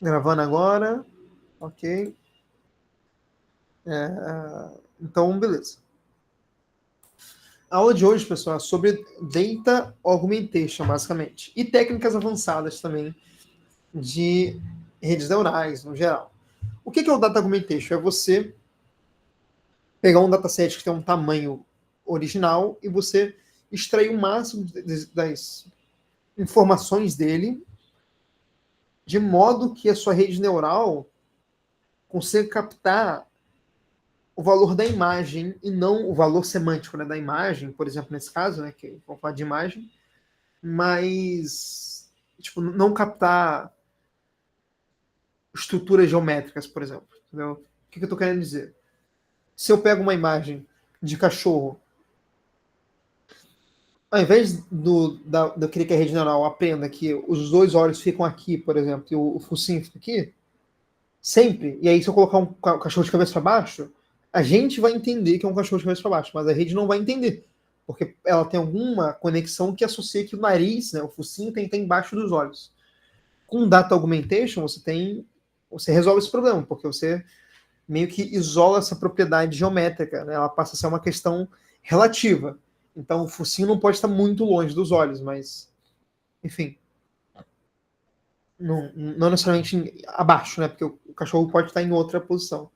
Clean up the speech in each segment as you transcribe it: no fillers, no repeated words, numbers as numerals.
Gravando agora. Ok. Então, beleza. A aula de hoje, pessoal, é sobre Data Augmentation, basicamente. E técnicas avançadas também de redes neurais, no geral. O que é o Data Augmentation? É você pegar um dataset que tem um tamanho original e você extrair o máximo das informações dele, de modo que a sua rede neural consiga captar o valor da imagem e não o valor semântico, né, da imagem, por exemplo, nesse caso, né, que vamos falar de imagem, mas tipo, não captar estruturas geométricas, por exemplo. Entendeu? O que eu estou querendo dizer? Se eu pego uma imagem de cachorro, ao invés eu querer que a rede neural aprenda que os dois olhos ficam aqui, por exemplo, e o focinho fica aqui, sempre, e aí se eu colocar um cachorro de cabeça para baixo, a gente vai entender que é um cachorro de cabeça para baixo, mas a rede não vai entender, porque ela tem alguma conexão que associa que o nariz, né, o focinho tem que estar embaixo dos olhos. Com Data Augmentation, você resolve esse problema, porque você meio que isola essa propriedade geométrica, né? Ela passa a ser uma questão relativa. Então, o focinho não pode estar muito longe dos olhos, mas, enfim, não necessariamente abaixo, né? Porque o cachorro pode estar em outra posição.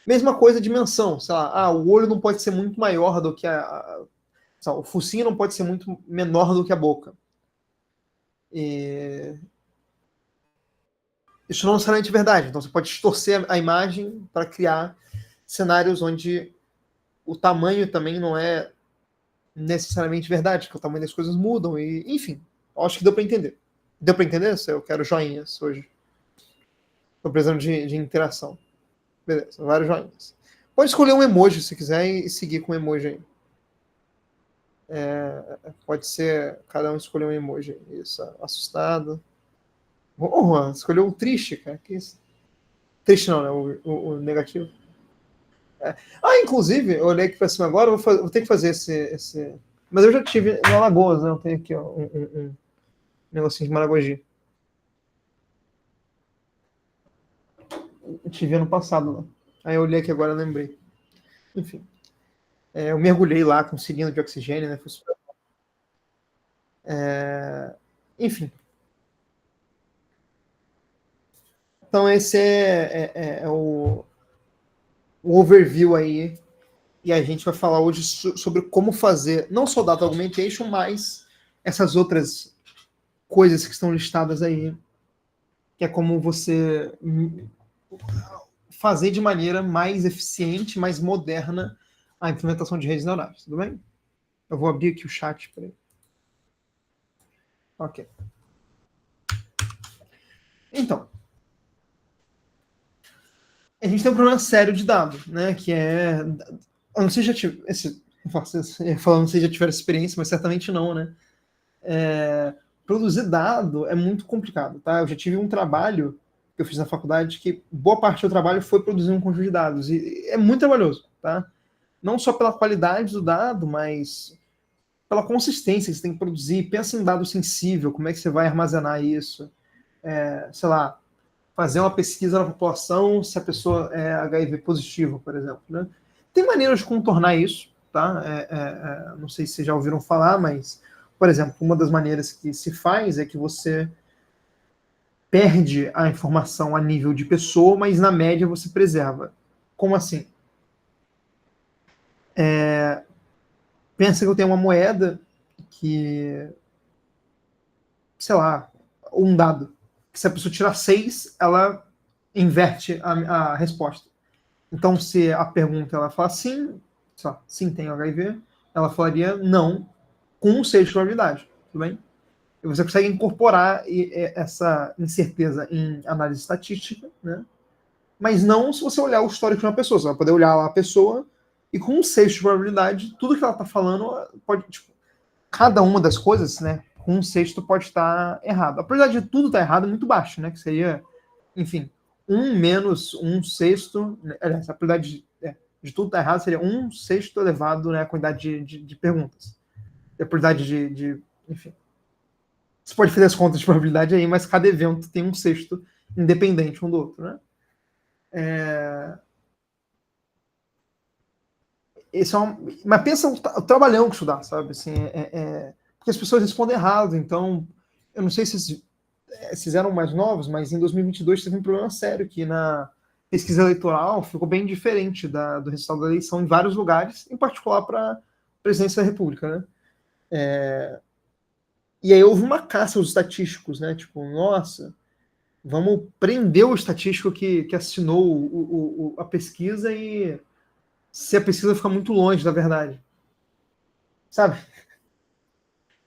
Mesma coisa, dimensão, sei lá, o olho não pode ser muito maior do que o focinho não pode ser muito menor do que a boca. E isso não necessariamente é verdade. Então, você pode distorcer a imagem para criar cenários onde o tamanho também não é necessariamente verdade, porque o tamanho das coisas mudam, e enfim, acho que deu para entender. Deu para entender? Eu quero joinhas hoje. Estou precisando de interação. Beleza, vários joinhas. Pode escolher um emoji se quiser e seguir com o emoji aí. Pode ser cada um escolher um emoji. Isso, assustado. Oh, Juan, escolheu um triste, cara. Que isso? Triste não, né? O negativo. Inclusive, eu olhei aqui para cima agora, vou ter que fazer esse. Mas eu já tive no Alagoas, né? Eu tenho aqui ó, um negocinho de Maragogi. Eu tive ano passado lá. Aí eu olhei aqui agora e lembrei. Enfim. Eu mergulhei lá com cilindro de oxigênio, né? Foi super... Enfim. Então esse é o overview aí. E a gente vai falar hoje sobre como fazer, não só Data Augmentation, mas essas outras coisas que estão listadas aí, que é como você fazer de maneira mais eficiente, mais moderna a implementação de redes neurais, tudo bem? Eu vou abrir aqui o chat, peraí. Ok. Então, a gente tem um problema sério de dado, né? Que é. Eu não sei se já tive. Falando se já tiveram experiência, mas certamente não, né? Produzir dado é muito complicado, tá? Eu já tive um trabalho que eu fiz na faculdade que boa parte do trabalho foi produzir um conjunto de dados. E é muito trabalhoso, tá? Não só pela qualidade do dado, mas pela consistência que você tem que produzir. Pensa em dado sensível, como é que você vai armazenar isso? Sei lá, fazer uma pesquisa na população se a pessoa é HIV positivo, por exemplo. Né? Tem maneiras de contornar isso, tá? Não sei se vocês já ouviram falar, mas, por exemplo, uma das maneiras que se faz é que você perde a informação a nível de pessoa, mas na média você preserva. Como assim? Pensa que eu tenho uma moeda que, sei lá, um dado, que se a pessoa tirar 6, ela inverte a resposta. Então, se a pergunta ela fala sim, só, sim, tem HIV, ela falaria não, com 6 de probabilidade, tudo bem? E você consegue incorporar essa incerteza em análise estatística, né? Mas não se você olhar o histórico de uma pessoa. Você vai poder olhar lá a pessoa e com 6 de probabilidade, tudo que ela está falando pode, tipo, cada uma das coisas, né? Com um sexto pode estar errado. A probabilidade de tudo estar errado é muito baixa, né? Que seria, enfim, 1 menos 1/6, né? A probabilidade de tudo estar errado seria 1/6 elevado, né, à quantidade de perguntas. E a probabilidade enfim. Você pode fazer as contas de probabilidade aí, mas cada evento tem 1/6 independente um do outro, né? Esse é mas pensa o trabalhão que isso dá, sabe? Assim, porque as pessoas respondem errado, então eu não sei se esses eram mais novos, mas em 2022 teve um problema sério que na pesquisa eleitoral ficou bem diferente do resultado da eleição em vários lugares, em particular para a presidência da República, né? E aí houve uma caça aos estatísticos, né? Tipo, nossa, vamos prender o estatístico que assinou a pesquisa e se a pesquisa ficar muito longe da verdade, sabe?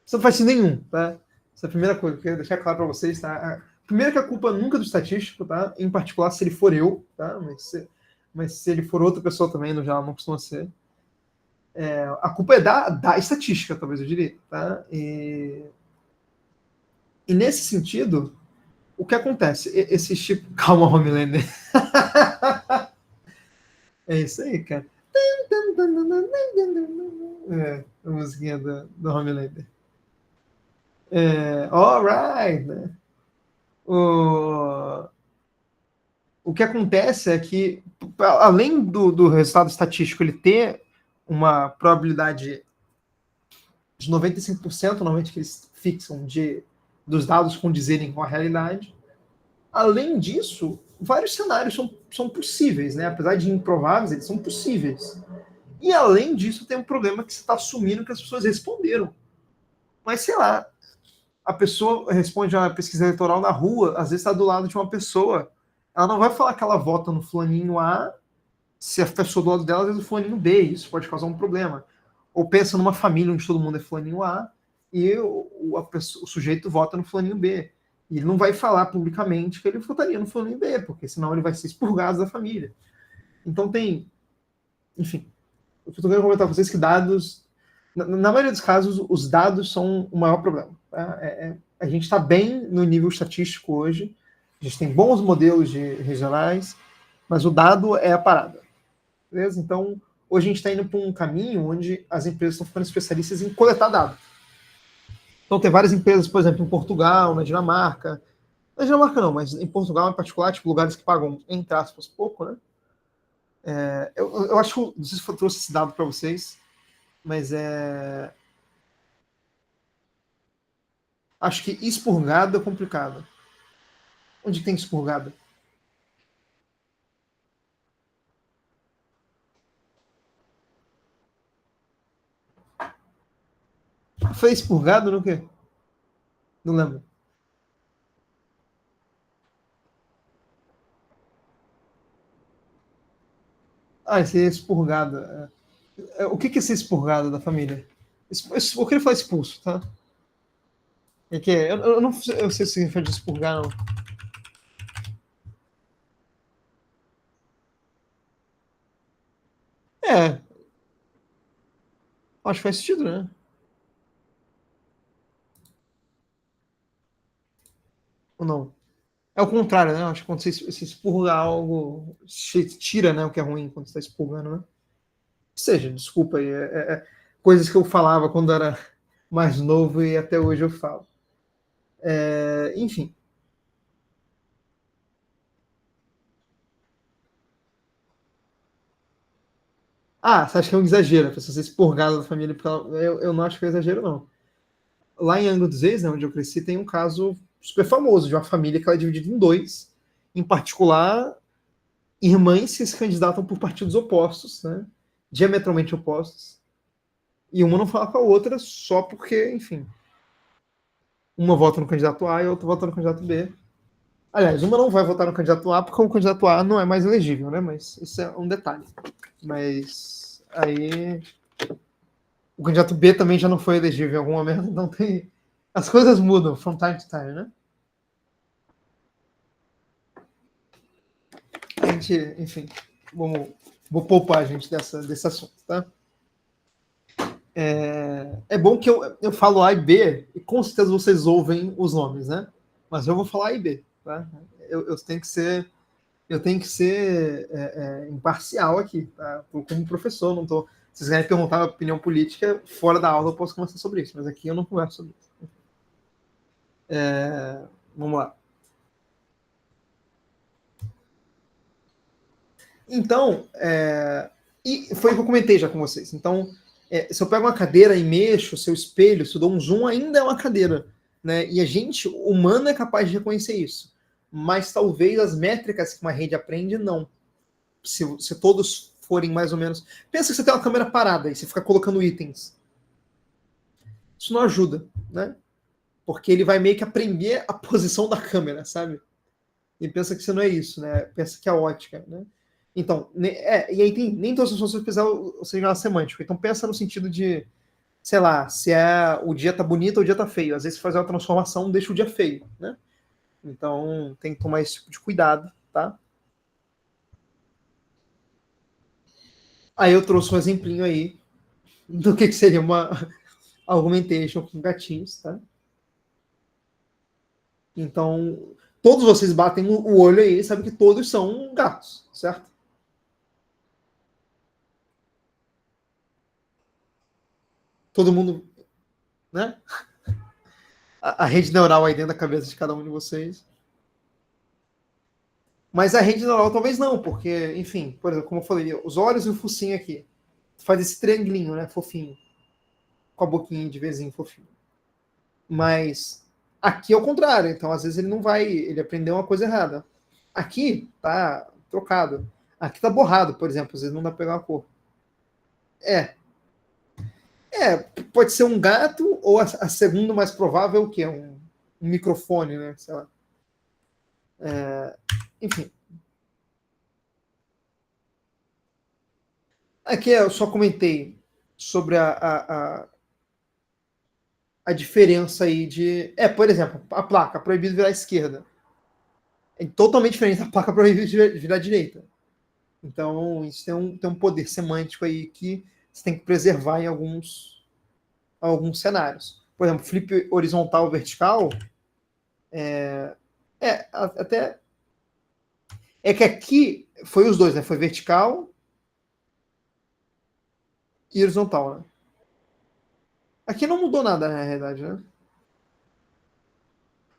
Isso não faz sentido nenhum, tá? Essa é a primeira coisa que eu quero deixar claro para vocês, tá? Primeiro que a culpa nunca é do estatístico, tá? Em particular, se ele for eu, tá? Mas se ele for outra pessoa também, no geral, não costuma ser. A culpa é da estatística, talvez eu diria, tá? E nesse sentido, o que acontece? Esse tipo... Calma, Homelander. É isso aí, cara. A musiquinha do Homelander. Alright, né? O que acontece é que, além do resultado estatístico ele ter uma probabilidade de 95%, normalmente que eles fixam, dos dados condizerem com a realidade, além disso, vários cenários são possíveis, né? Apesar de improváveis, eles são possíveis. E além disso, tem um problema que você está assumindo que as pessoas responderam. Mas, sei lá, a pessoa responde a pesquisa eleitoral na rua, às vezes está do lado de uma pessoa. Ela não vai falar que ela vota no fulaninho A se a pessoa do lado dela é do fulaninho B. Isso pode causar um problema. Ou pensa numa família onde todo mundo é fulaninho A e o sujeito vota no fulaninho B. E ele não vai falar publicamente que ele votaria no fulaninho B, porque senão ele vai ser expurgado da família. Então tem... Enfim, eu estou querendo comentar com vocês que dados... Na maioria dos casos, os dados são o maior problema. Tá? A gente está bem no nível estatístico hoje, a gente tem bons modelos regionais, mas o dado é a parada. Beleza? Então, hoje a gente está indo para um caminho onde as empresas estão ficando especialistas em coletar dados. Então, tem várias empresas, por exemplo, em Portugal, na Dinamarca. Na Dinamarca não, mas em Portugal em particular, tipo, lugares que pagam, entre aspas, pouco, né? Eu acho que, não sei se eu trouxe esse dado para vocês, mas acho que expurgado é complicado. Onde tem expurgado? Foi expurgado no quê? Não lembro. Esse é expurgado. O que é ser expurgado da família? Eu queria falar expulso, tá? Eu não eu sei se significa de expurgar, não. É, acho que faz sentido, né? Ou não? É o contrário, né? Acho que quando você expurga algo, você tira, né, o que é ruim quando você está expurgando, né? Seja, desculpa aí. Coisas que eu falava quando era mais novo e até hoje eu falo. Enfim. Você acha que é um exagero a pessoa ser expurgada da família? Eu não acho que é exagero, não. Lá em Angra dos Reis, né, onde eu cresci, tem um caso super famoso de uma família que ela é dividida em dois. Em particular, irmãs que se candidatam por partidos opostos, né? Diametralmente opostos. E uma não fala com a outra só porque, enfim, uma vota no candidato A e a outra vota no candidato B. Aliás, uma não vai votar no candidato A porque o candidato A não é mais elegível, né? Mas isso é um detalhe. Mas aí o candidato B também já não foi elegível em algum momento, então tem. As coisas mudam from time to time, né? A gente, enfim, vou poupar a gente desse assunto, tá? É bom que eu falo A e B, e com certeza vocês ouvem os nomes, né? Mas eu vou falar A e B, tá? Eu tenho que ser, imparcial aqui, tá? Como professor, não tô. Se vocês querem perguntar a opinião política, fora da aula eu posso conversar sobre isso, mas aqui eu não converso sobre isso. Vamos lá. Então, e foi o que eu comentei já com vocês. Então, se eu pego uma cadeira e mexo o seu espelho, se eu dou um zoom, ainda é uma cadeira. Né? E a gente, humano, é capaz de reconhecer isso. Mas talvez as métricas que uma rede aprende, não. Se todos forem mais ou menos... Pensa que você tem uma câmera parada e você fica colocando itens. Isso não ajuda, né? Porque ele vai meio que aprender a posição da câmera, sabe? E pensa que isso não é isso, né? Pensa que é ótica, né? Então, e aí nem todas as pessoas precisam o signal semântico. Então pensa no sentido de, sei lá, se o dia tá bonito ou o dia tá feio. Às vezes fazer uma transformação deixa o dia feio, né? Então tem que tomar esse tipo de cuidado, tá? Aí eu trouxe um exemplinho aí do que seria uma augmentation com gatinhos, tá? Então, todos vocês batem o olho aí e sabem que todos são gatos, certo? Todo mundo, né? A rede neural aí dentro da cabeça de cada um de vocês. Mas a rede neural talvez não, porque, enfim, por exemplo, como eu falei, os olhos e o focinho aqui. Faz esse triangulinho, né? Fofinho. Com a boquinha de vezinho fofinho. Mas aqui é o contrário, então às vezes ele não vai, ele aprendeu uma coisa errada. Aqui tá trocado. Aqui tá borrado, por exemplo, às vezes não dá pra pegar uma cor. É. Pode ser um gato, ou a segunda mais provável é o quê? Um microfone, né? Sei lá. Enfim. Aqui eu só comentei sobre a diferença aí de. Por exemplo, a placa proibido virar à esquerda. É totalmente diferente da placa proibido virar à direita. Então, isso tem um poder semântico aí que você tem que preservar em alguns cenários. Por exemplo, flip horizontal vertical até. É que aqui foi os dois, né? Foi vertical e horizontal, né? Aqui não mudou nada, na realidade, né?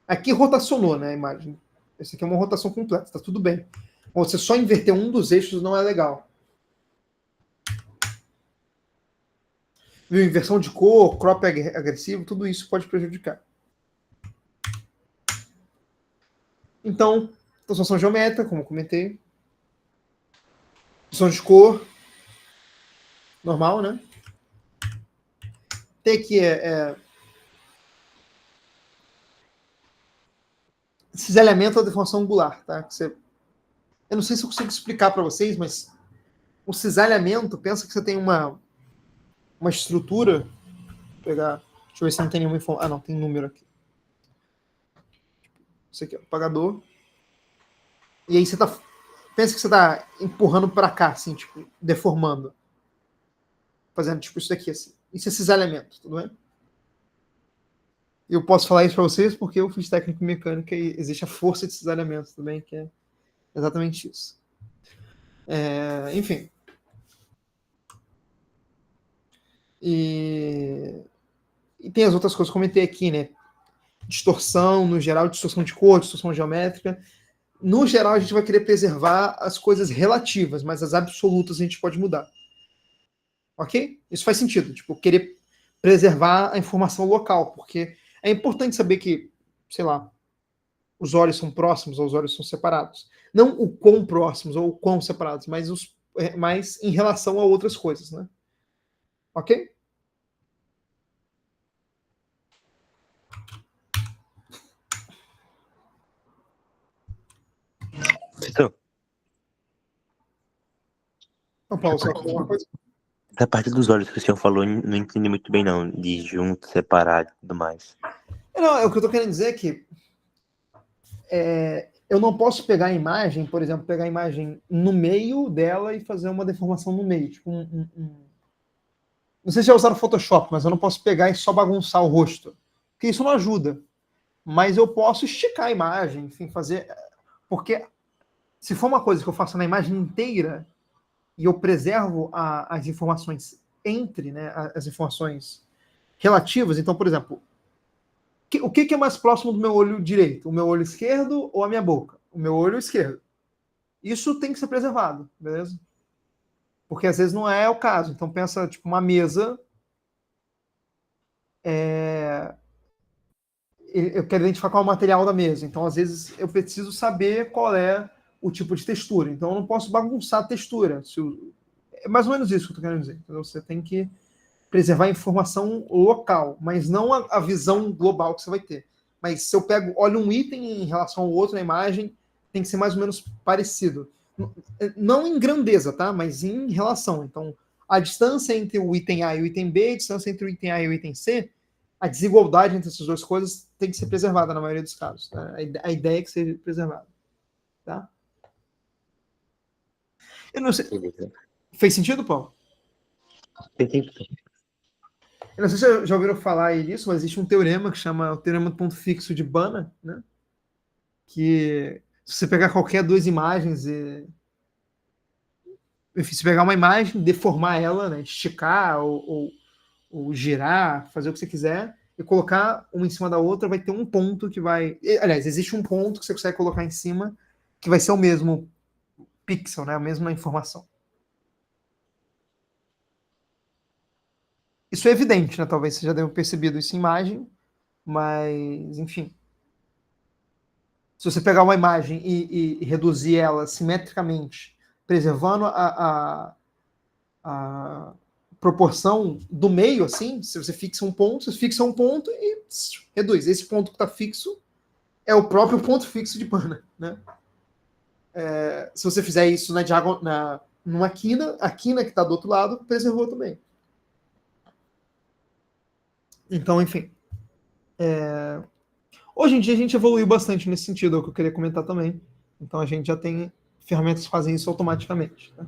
Aqui rotacionou, né, a imagem. Esse aqui é uma rotação completa, tá tudo bem. Você só inverter um dos eixos não é legal. Viu? Inversão de cor, crop agressivo, tudo isso pode prejudicar. Então, transformação geométrica, como eu comentei. Inversão de cor, normal, né? Tem aqui cisalhamento ou deformação angular, tá? Eu não sei se eu consigo explicar para vocês, mas o cisalhamento, pensa que você tem uma estrutura. Vou pegar. Deixa eu ver se não tem nenhuma informação. Ah, não, tem número aqui. Isso aqui é o apagador. E aí você tá. Pensa que você tá empurrando para cá, assim, tipo, deformando. Fazendo tipo isso aqui, assim. Isso é cisalhamento, tudo bem? Eu posso falar isso para vocês porque eu fiz técnico mecânica e existe a força de cisalhamento também, que é exatamente isso. Enfim. E tem as outras coisas que eu comentei aqui, né? Distorção, no geral, distorção de cor, distorção geométrica. No geral, a gente vai querer preservar as coisas relativas, mas as absolutas a gente pode mudar. Ok? Isso faz sentido. Tipo, querer preservar a informação local, porque é importante saber que, sei lá, os olhos são próximos ou os olhos são separados. Não o quão próximos ou o quão separados, mas em relação a outras coisas, né? Ok? Então, Não, Paulo, você falou uma coisa? da parte dos olhos que o senhor falou, não entendi muito bem, não. De junto, separado e tudo mais. Não, o que eu tô querendo dizer é que eu não posso pegar a imagem, por exemplo, pegar a imagem no meio dela e fazer uma deformação no meio. Tipo Não sei se já usaram Photoshop, mas eu não posso pegar e só bagunçar o rosto. Porque isso não ajuda. Mas eu posso esticar a imagem, enfim, fazer. Porque se for uma coisa que eu faço na imagem inteira e eu preservo as informações entre, né, as informações relativas, então, por exemplo, o que é mais próximo do meu olho direito? O meu olho esquerdo ou a minha boca? O meu olho esquerdo. Isso tem que ser preservado, beleza? Porque às vezes não é o caso. Então pensa, tipo, uma mesa. Eu quero identificar qual é o material da mesa. Então, às vezes, eu preciso saber qual é o tipo de textura. Então, eu não posso bagunçar a textura. É mais ou menos isso que eu estou querendo dizer. Então, você tem que preservar a informação local, mas não a visão global que você vai ter. Mas se eu olho um item em relação ao outro na imagem, tem que ser mais ou menos parecido. Não em grandeza, tá? Mas em relação. Então, a distância entre o item A e o item B, a distância entre o item A e o item C, a desigualdade entre essas duas coisas tem que ser preservada na maioria dos casos. Tá? A ideia é que seja preservada. Tá? Eu não sei. Beleza. Fez sentido, Paulo? Entendi. Eu não sei se vocês já ouviram falar aí disso, mas existe um teorema que chama o teorema do ponto fixo de Banach, né? Que se você pegar qualquer duas imagens e enfim, se pegar uma imagem, deformar ela, né, esticar ou girar, fazer o que você quiser, e colocar uma em cima da outra, vai ter um ponto que vai. Aliás, existe um ponto que você consegue colocar em cima que vai ser o mesmo pixel, né, a mesma informação. Isso é evidente, né? Talvez você já tenha percebido isso em imagem, mas, enfim. Se você pegar uma imagem e reduzir ela simetricamente, preservando a proporção do meio, assim, se você fixa um ponto, você fixa um ponto e reduz. Esse ponto que está fixo é o próprio ponto fixo de Banach, né? Se você fizer isso numa quina, a quina que está do outro lado preservou também. Então, enfim. Hoje em dia a gente evoluiu bastante nesse sentido, é o que eu queria comentar também. Então a gente já tem ferramentas que fazem isso automaticamente. Tá?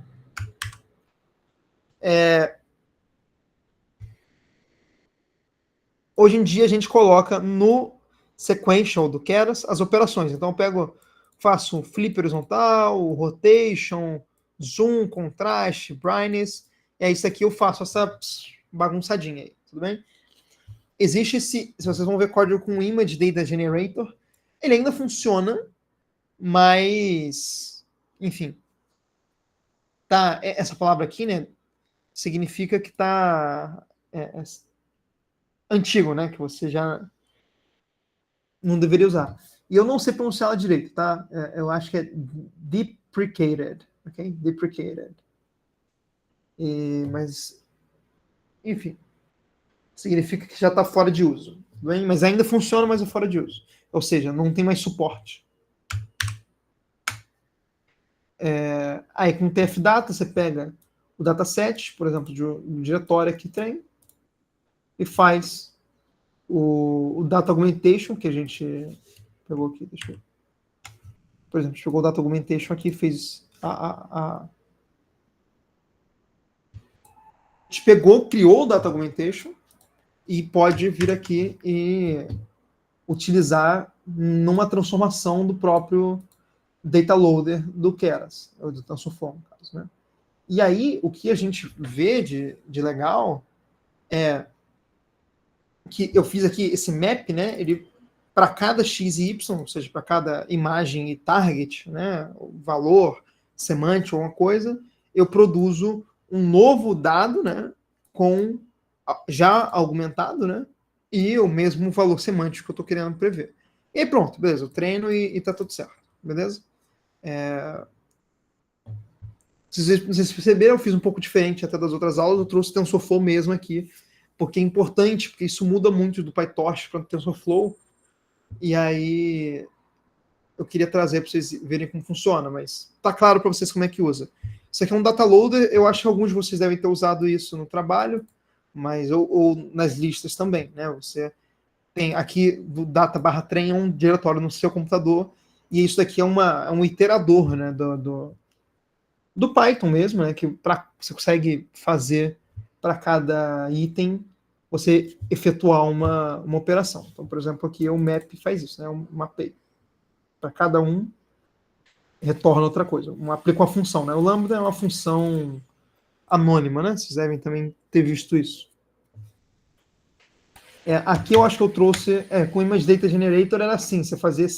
Hoje em dia a gente coloca no sequential do Keras as operações. Então eu faço flip horizontal, rotation, zoom, contraste, brightness. É isso aqui, eu faço essa bagunçadinha aí, tudo bem? Existe se vocês vão ver código com Image Data Generator, ele ainda funciona, mas, enfim, tá, essa palavra aqui, né, significa que tá antigo, né, que você já não deveria usar. E eu não sei pronunciar ela direito, tá? Eu acho que é deprecated, ok? Deprecated. Mas, enfim, significa que já está fora de uso. Bem? Mas ainda funciona, mas é fora de uso. Ou seja, não tem mais suporte. Aí com o TF-Data, você pega o dataset, por exemplo, de um diretório que tem, e faz o Data Augmentation, que a gente pegou aqui, deixa eu ver. Por exemplo, a gente pegou o Data Augmentation aqui, fez a gente pegou, criou o Data Augmentation e pode vir aqui e utilizar numa transformação do próprio data loader do Keras, ou do TensorFlow, no caso, né? E aí, o que a gente vê de legal é que eu fiz aqui esse map, né? Ele para cada x e y, ou seja, para cada imagem e target, né, o valor semântico, alguma coisa, eu produzo um novo dado, né, com já augmentado, né, e o mesmo valor semântico que eu estou querendo prever. E aí pronto, beleza, eu treino e tá tudo certo, beleza? Se vocês perceberam, eu fiz um pouco diferente até das outras aulas, eu trouxe TensorFlow mesmo aqui, porque é importante, porque isso muda muito do PyTorch para o TensorFlow, e aí eu queria trazer para vocês verem como funciona, mas tá claro para vocês como é que usa. Isso aqui é um data loader, eu acho que alguns de vocês devem ter usado isso no trabalho, mas ou nas listas também, né? Você tem aqui do data/trem é um diretório no seu computador, e isso daqui é um iterador, né, do Python mesmo, né, que você consegue fazer para cada item você efetuar uma operação. Então, por exemplo, aqui o map faz isso, né, um mapei. Para cada um, retorna outra coisa. Aplica uma função, né? O lambda é uma função anônima, né? Vocês devem também ter visto isso. Aqui eu acho que eu trouxe, com o Image Data Generator era assim, você fazia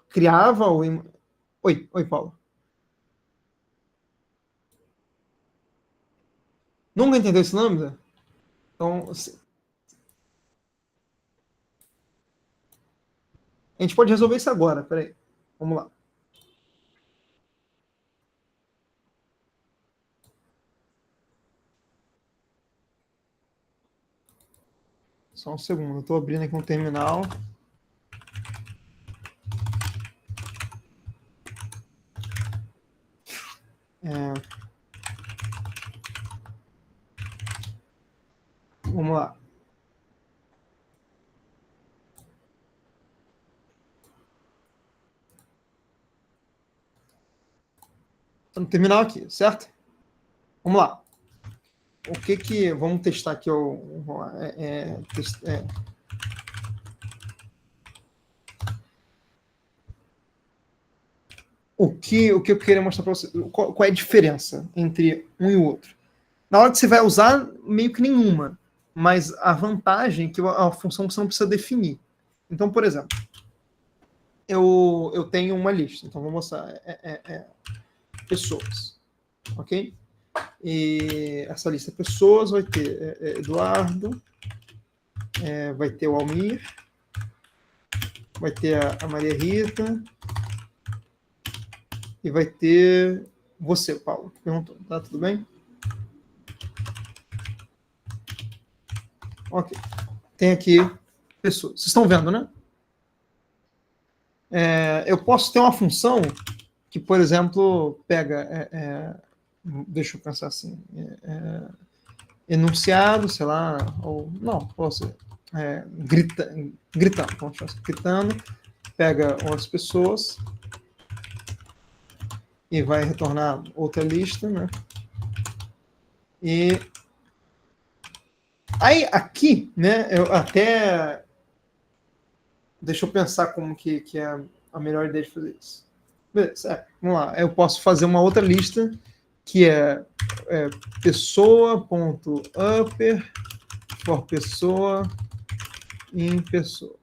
criava o... Oi, Paulo. Nunca entendeu esse lambda? Então, a gente pode resolver isso agora, peraí. Vamos lá. Só um segundo, eu estou abrindo aqui um terminal. Vamos lá. Estou no terminal aqui, certo? Vamos lá. O que. Vamos testar aqui o que eu queria mostrar para você. Qual é a diferença entre um e o outro? Na hora que você vai usar, meio que nenhuma. Mas a vantagem é que a função você não precisa definir. Então, por exemplo, eu tenho uma lista. Então, vou mostrar pessoas. Ok? E essa lista de pessoas vai ter Eduardo, vai ter o Almir, vai ter a Maria Rita e vai ter você, Paulo. Perguntou, tá tudo bem? Ok. Tem aqui pessoas. Vocês estão vendo, né? Eu posso ter uma função que, por exemplo, pega... deixa eu pensar assim... enunciado, sei lá, ou... Não, posso... gritando, como se gritando, pega outras pessoas e vai retornar outra lista, né? E aí, aqui, né, eu até... Deixa eu pensar como que é a melhor ideia de fazer isso. Beleza, vamos lá. Eu posso fazer uma outra lista que é pessoa.upper for pessoa em pessoas.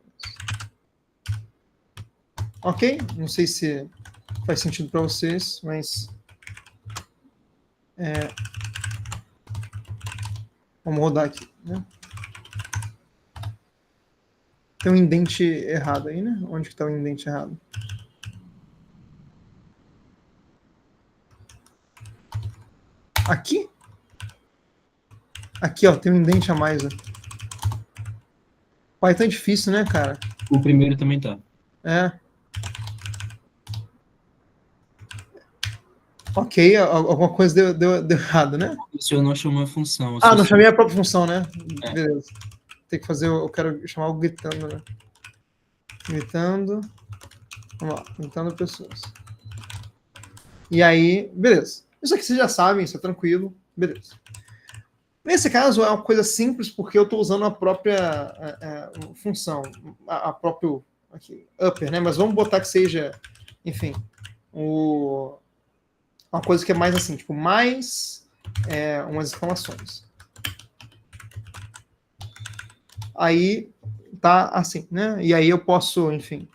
Ok? Não sei se faz sentido para vocês, mas vamos rodar aqui, né? Tem um indente errado aí, né? Onde que está o indente errado? Aqui? Aqui, ó, tem um indente a mais, ó. Python é difícil, né, cara? O primeiro também tá. Ok, alguma coisa deu errado, né? Se eu não chamou a função. Não chamei a própria função, né? É. Beleza. Tem que fazer, eu quero chamar o gritando, né? Gritando. Vamos lá, gritando pessoas. E aí, beleza. Isso aqui vocês já sabem, isso é tranquilo. Beleza. Nesse caso é uma coisa simples porque eu estou usando a própria função, a próprio aqui, upper, né? Mas vamos botar que seja, enfim, uma coisa que é mais assim, tipo, mais umas exclamações. Aí tá assim, né? E aí eu posso, enfim,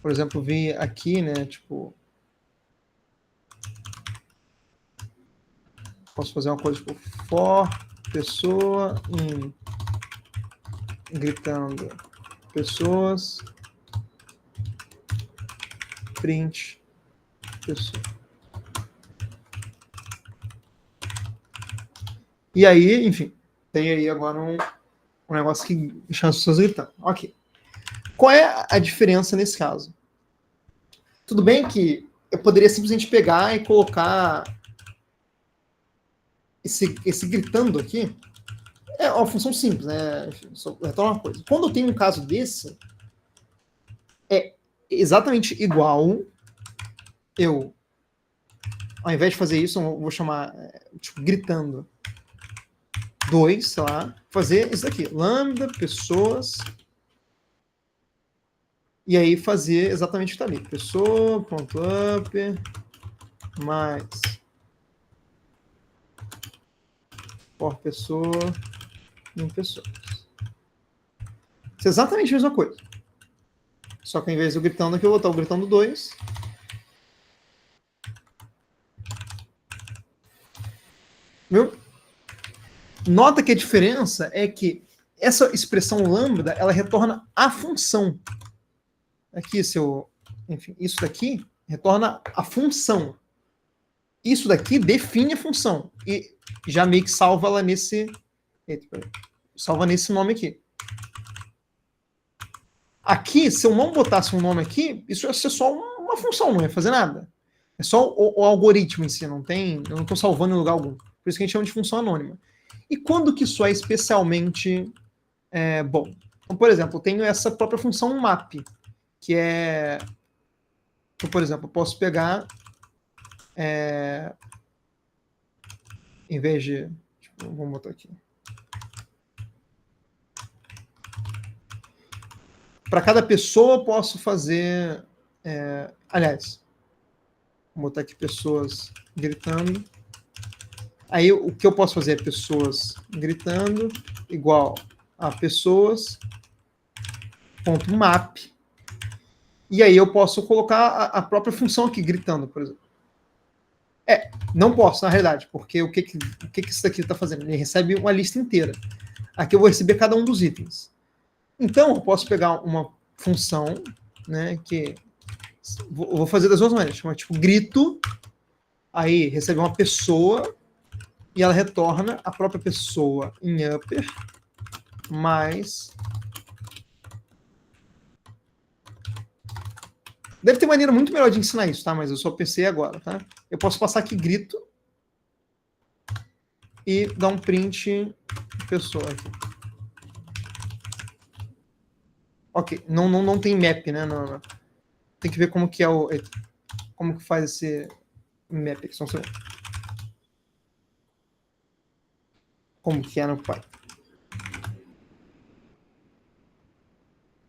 por exemplo, vir aqui, né? Tipo, posso fazer uma coisa tipo for pessoa em gritando pessoas print pessoa. E aí, enfim, tem aí agora um negócio que deixa as pessoas gritando. Ok. Qual é a diferença nesse caso? Tudo bem que eu poderia simplesmente pegar e colocar esse gritando aqui. É uma função simples, né? Só retorna uma coisa. Quando eu tenho um caso desse, é exatamente igual eu, ao invés de fazer isso, eu vou chamar, tipo, gritando 2, sei lá, fazer isso daqui, lambda, pessoas, e aí fazer exatamente o que está ali, pessoa.up mais for pessoa em pessoas. Isso é exatamente a mesma coisa. Só que ao invés de eu gritando aqui, eu vou botar o gritando 2. Viu? Nota que a diferença é que essa expressão lambda, ela retorna a função. Aqui, enfim, isso daqui retorna a função. Isso daqui define a função. E já meio que salva ela nesse... Salva nesse nome aqui. Aqui, se eu não botasse um nome aqui, isso ia ser só uma função, não ia fazer nada. É só o algoritmo em si, eu não estou salvando em lugar algum. Por isso que a gente chama de função anônima. E quando que isso é especialmente bom? Então, por exemplo, eu tenho essa própria função map, que é... Então, por exemplo, eu posso pegar... em vez de... vamos botar aqui. Para cada pessoa eu posso fazer... aliás, vou botar aqui pessoas gritando. Aí o que eu posso fazer é pessoas gritando igual a pessoas.map. E aí eu posso colocar a própria função aqui, gritando, por exemplo. Não posso, na realidade, porque o que isso daqui está fazendo? Ele recebe uma lista inteira. Aqui eu vou receber cada um dos itens. Então, eu posso pegar uma função, né, que... Vou fazer das duas maneiras. Chama tipo grito, aí recebe uma pessoa, e ela retorna a própria pessoa em upper, mais... Deve ter maneira muito melhor de ensinar isso, tá? Mas eu só pensei agora, tá? Eu posso passar aqui grito e dar um print pessoa aqui. Ok, não tem map, né? Não. Tem que ver como que é como que faz esse map aqui. Como que é no Python.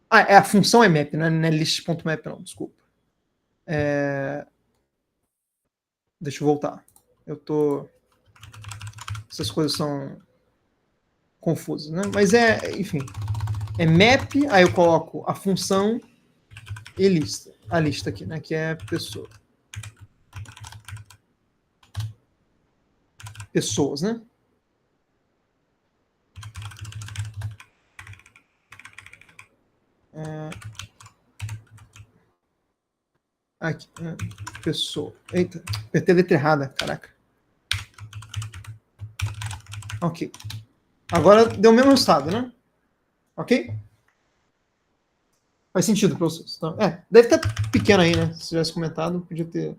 A função é map, não é list.map não, desculpa. Deixa eu voltar. Essas coisas são confusas, né? Mas enfim. É map, aí eu coloco a função e lista. A lista aqui, né? Que é pessoa. Pessoas, né? Aqui, pessoa. Eita, apertei a letra errada, caraca. Ok. Agora deu o mesmo resultado, né? Ok? Faz sentido para vocês. Então, deve estar pequeno aí, né? Se tivesse comentado, podia ter...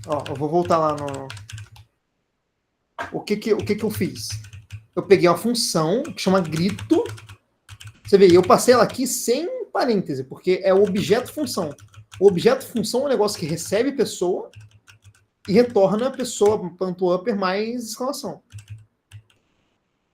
Ó, eu vou voltar lá no... O que eu fiz? Eu peguei uma função que chama grito. Você vê, eu passei ela aqui sem parêntese, porque é o objeto função. O objeto função é um negócio que recebe pessoa e retorna a pessoa, ponto upper, mais exclamação.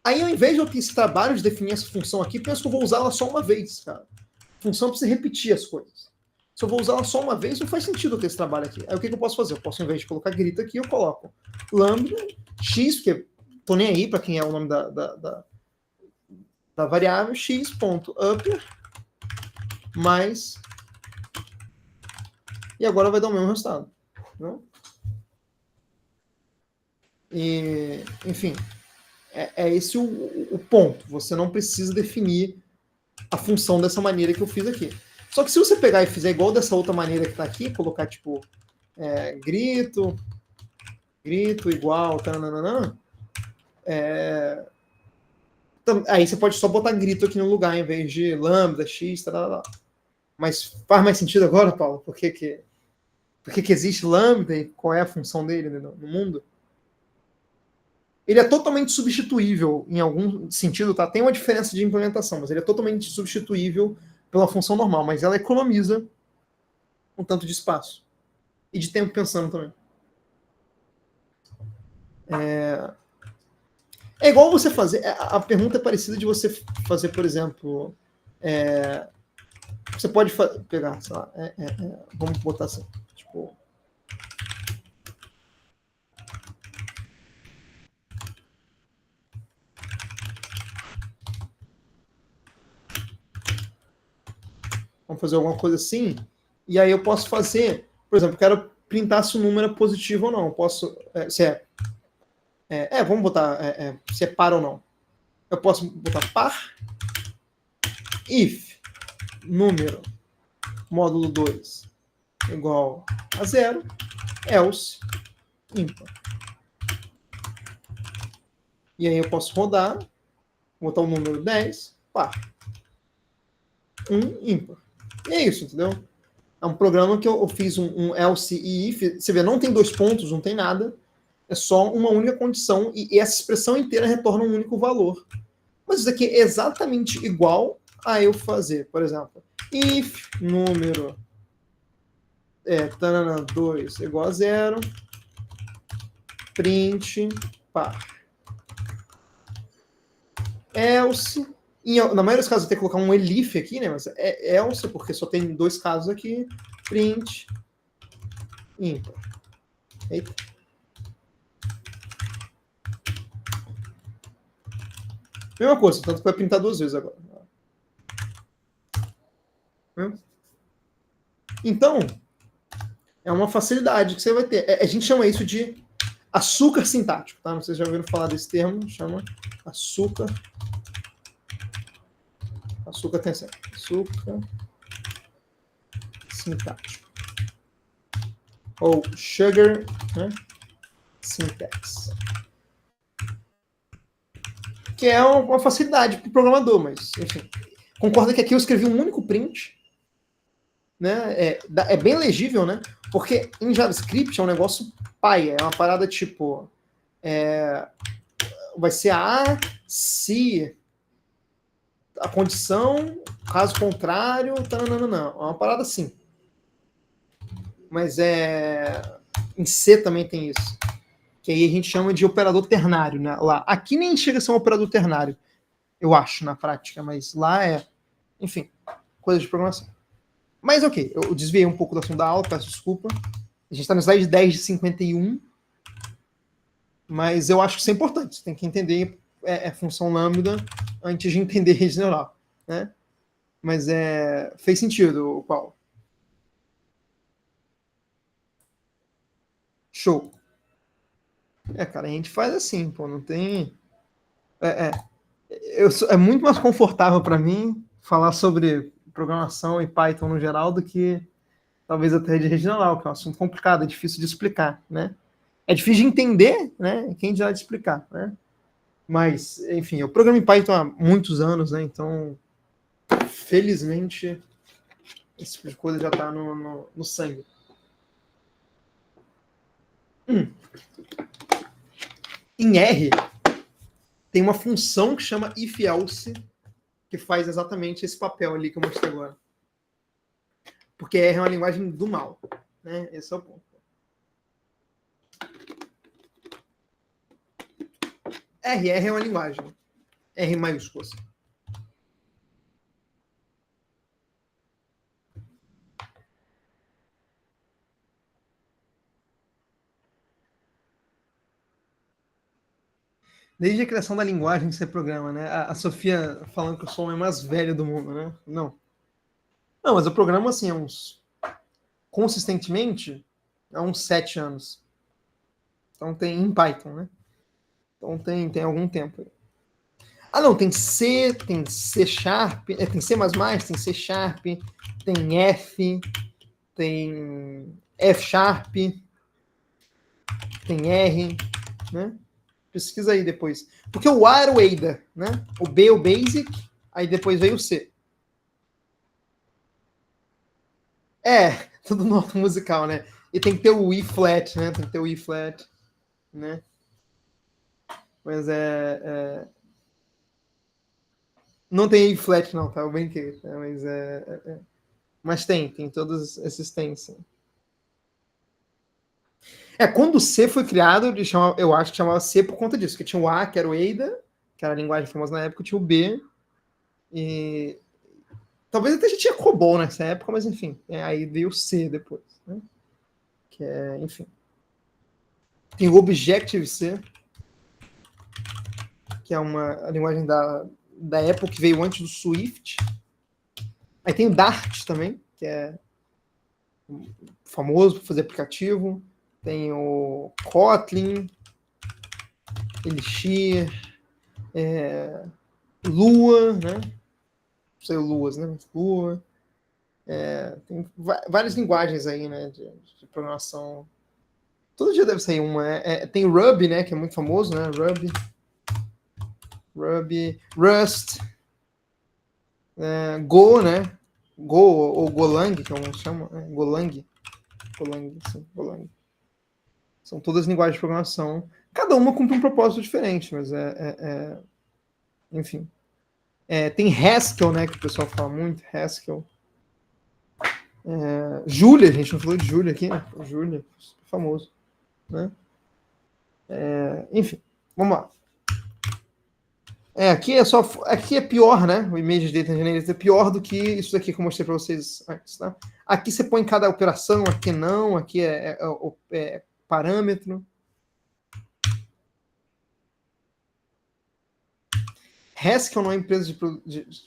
Aí, ao invés de eu ter esse trabalho de definir essa função aqui, penso que eu vou usar ela só uma vez, cara. A função precisa repetir as coisas. Se eu vou usar ela só uma vez, não faz sentido eu ter esse trabalho aqui. Aí o que eu posso fazer? Eu posso, ao invés de colocar grito aqui, eu coloco lambda x, porque tô nem aí para quem é o nome da variável, x.upper mais... E agora vai dar o mesmo resultado. Não? E, enfim, é esse o ponto. Você não precisa definir a função dessa maneira que eu fiz aqui. Só que se você pegar e fizer igual dessa outra maneira que está aqui, colocar tipo grito igual, taranana, aí você pode só botar grito aqui no lugar, em vez de lambda, x, tarará. Mas faz mais sentido agora, Paulo? Por que existe lambda e qual é a função dele no mundo? Ele é totalmente substituível em algum sentido, tá? Tem uma diferença de implementação, mas ele é totalmente substituível pela função normal, mas ela economiza um tanto de espaço. E de tempo pensando também. É igual você fazer... A pergunta é parecida de você fazer, por exemplo... você pode pegar, sei lá... vamos botar assim. Tipo... Vamos fazer alguma coisa assim. E aí eu posso fazer, por exemplo, eu quero printar se o número é positivo ou não. Eu posso, vamos botar se é par ou não. Eu posso botar par, if número módulo 2 igual a 0, else ímpar. E aí eu posso rodar, botar o número 10, par. 1 ímpar. E é isso, entendeu? É um programa que eu fiz um else e if. Você vê, não tem 2 pontos, não tem nada. É só uma única condição e essa expressão inteira retorna um único valor. Mas isso aqui é exatamente igual a eu fazer, por exemplo, if número 2 igual a 0, print par. Else, na maioria dos casos eu tenho que colocar um elif aqui, né? Mas é else, porque só tem 2 casos aqui. Print ímpar. Eita. Mesma coisa, tanto que vai printar 2 vezes agora. Então, é uma facilidade que você vai ter. A gente chama isso de açúcar sintático, tá? Não sei se já ouviram falar desse termo, chama açúcar. Açúcar tem certo. Açúcar sintático. Ou sugar, né? Syntax. Que é uma facilidade para o programador, mas, enfim. Concorda que aqui eu escrevi um único print, né? É bem legível, né? Porque em JavaScript é um negócio paia, é uma parada tipo... vai ser A, se a condição, caso contrário, não. É uma parada assim. Mas em C também tem isso. Que aí a gente chama de operador ternário, né? Lá. Aqui nem chega a ser um operador ternário, eu acho, na prática, mas lá enfim, coisa de programação. Mas ok, eu desviei um pouco do assunto da aula, peço desculpa. A gente está no slide 10 de 51, mas eu acho que isso é importante. Você tem que entender função lambda antes de entender rede neural, né? Mas fez sentido, Paulo. Show. Cara, a gente faz assim, pô, não tem... É muito mais confortável para mim falar sobre programação e Python no geral do que talvez até de rede neural, que é um assunto complicado, é difícil de explicar, né? É difícil de entender, né? Quem já de explicar, né? Mas, enfim, eu programo em Python há muitos anos, né? Então, felizmente, esse tipo de coisa já está no sangue. Em R, tem uma função que chama if-else, que faz exatamente esse papel ali que eu mostrei agora. Porque R é uma linguagem do mal, né? Esse é o ponto. R é uma linguagem. R maiúsculas. Desde a criação da linguagem que você programa, né? A Sofia falando que eu sou o homem mais velho do mundo, né? Não, mas eu programo assim, consistentemente, há uns 7 anos. Então tem em Python, né? Então tem algum tempo. Não, tem C, tem C Sharp, tem C++, tem C Sharp, tem F, tem F Sharp, tem R, né? Pesquisa aí depois. Porque o A era o Ada, né? O B é o Basic, aí depois veio o C. Tudo nota musical, né? E tem que ter o E flat, né? Tem que ter o E flat, né? Mas não tem E flat, não, tá? Eu brinquei. Né? Mas tem todos esses tem, sim. Quando o C foi criado, eu acho que chamava C por conta disso, que tinha o A, que era o Ada, que era a linguagem famosa na época, tinha o B, e talvez até já tinha COBOL nessa época, mas enfim, aí veio o C depois, né? Que enfim. Tem o Objective-C, que é a linguagem da Apple que veio antes do Swift. Aí tem o Dart também, que é famoso para fazer aplicativo. Tem o Kotlin, Elixir, Lua, né? Não sei o Luas, né? Mas Lua. Tem várias linguagens aí, né? De programação. Todo dia deve sair uma. Tem o Ruby, né? Que é muito famoso, né? Ruby, Rust, Go, né? Go ou Golang, que alguns chamam. Golang. Golang. São todas linguagens de programação. Cada uma cumpre um propósito diferente, mas enfim. Tem Haskell, né? Que o pessoal fala muito. Haskell. Julia, a gente não falou de Julia aqui, né? Julia, famoso. Né? Enfim, vamos lá. Aqui é pior, né? O Image Data Engineering é pior do que isso daqui que eu mostrei para vocês antes. Tá? Aqui você põe cada operação, aqui não, aqui é parâmetro. Haskell não é empresa de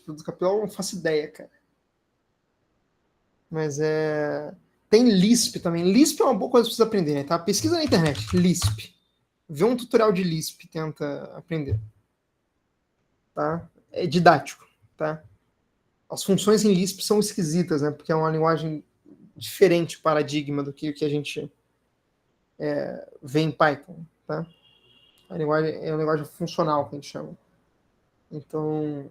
produto capital, eu não faço ideia, cara. Mas tem Lisp também. Lisp é uma boa coisa para vocês aprenderem, tá? Pesquisa na internet, Lisp. Vê um tutorial de Lisp, tenta aprender. Tá? É didático, tá? As funções em Lisp são esquisitas, né? Porque é uma linguagem diferente, paradigma do que a gente vê em Python, tá? A linguagem é uma linguagem funcional, que a gente chama. Então,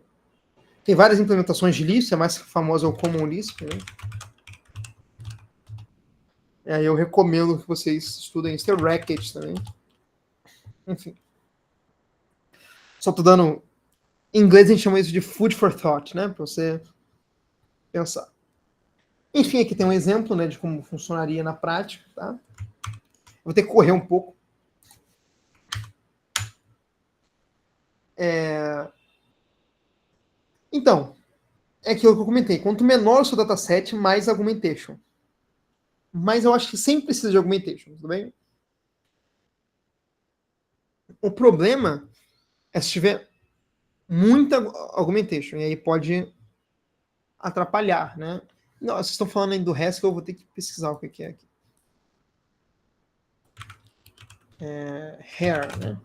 tem várias implementações de Lisp, a mais famosa é o Common Lisp, né? E aí eu recomendo que vocês estudem isso. Tem o Racket também. Enfim. Só tô dando... Em inglês a gente chama isso de food for thought, né? Para você pensar. Enfim, aqui tem um exemplo, né, de como funcionaria na prática, tá? Vou ter que correr um pouco. Então, é aquilo que eu comentei. Quanto menor o seu dataset, mais argumentation. Mas eu acho que sempre precisa de argumentation, tudo bem? O problema é se tiver muita argumentation, e aí pode atrapalhar, né? Não, vocês estão falando aí do Haskell, eu vou ter que pesquisar o que é aqui. Hair, né?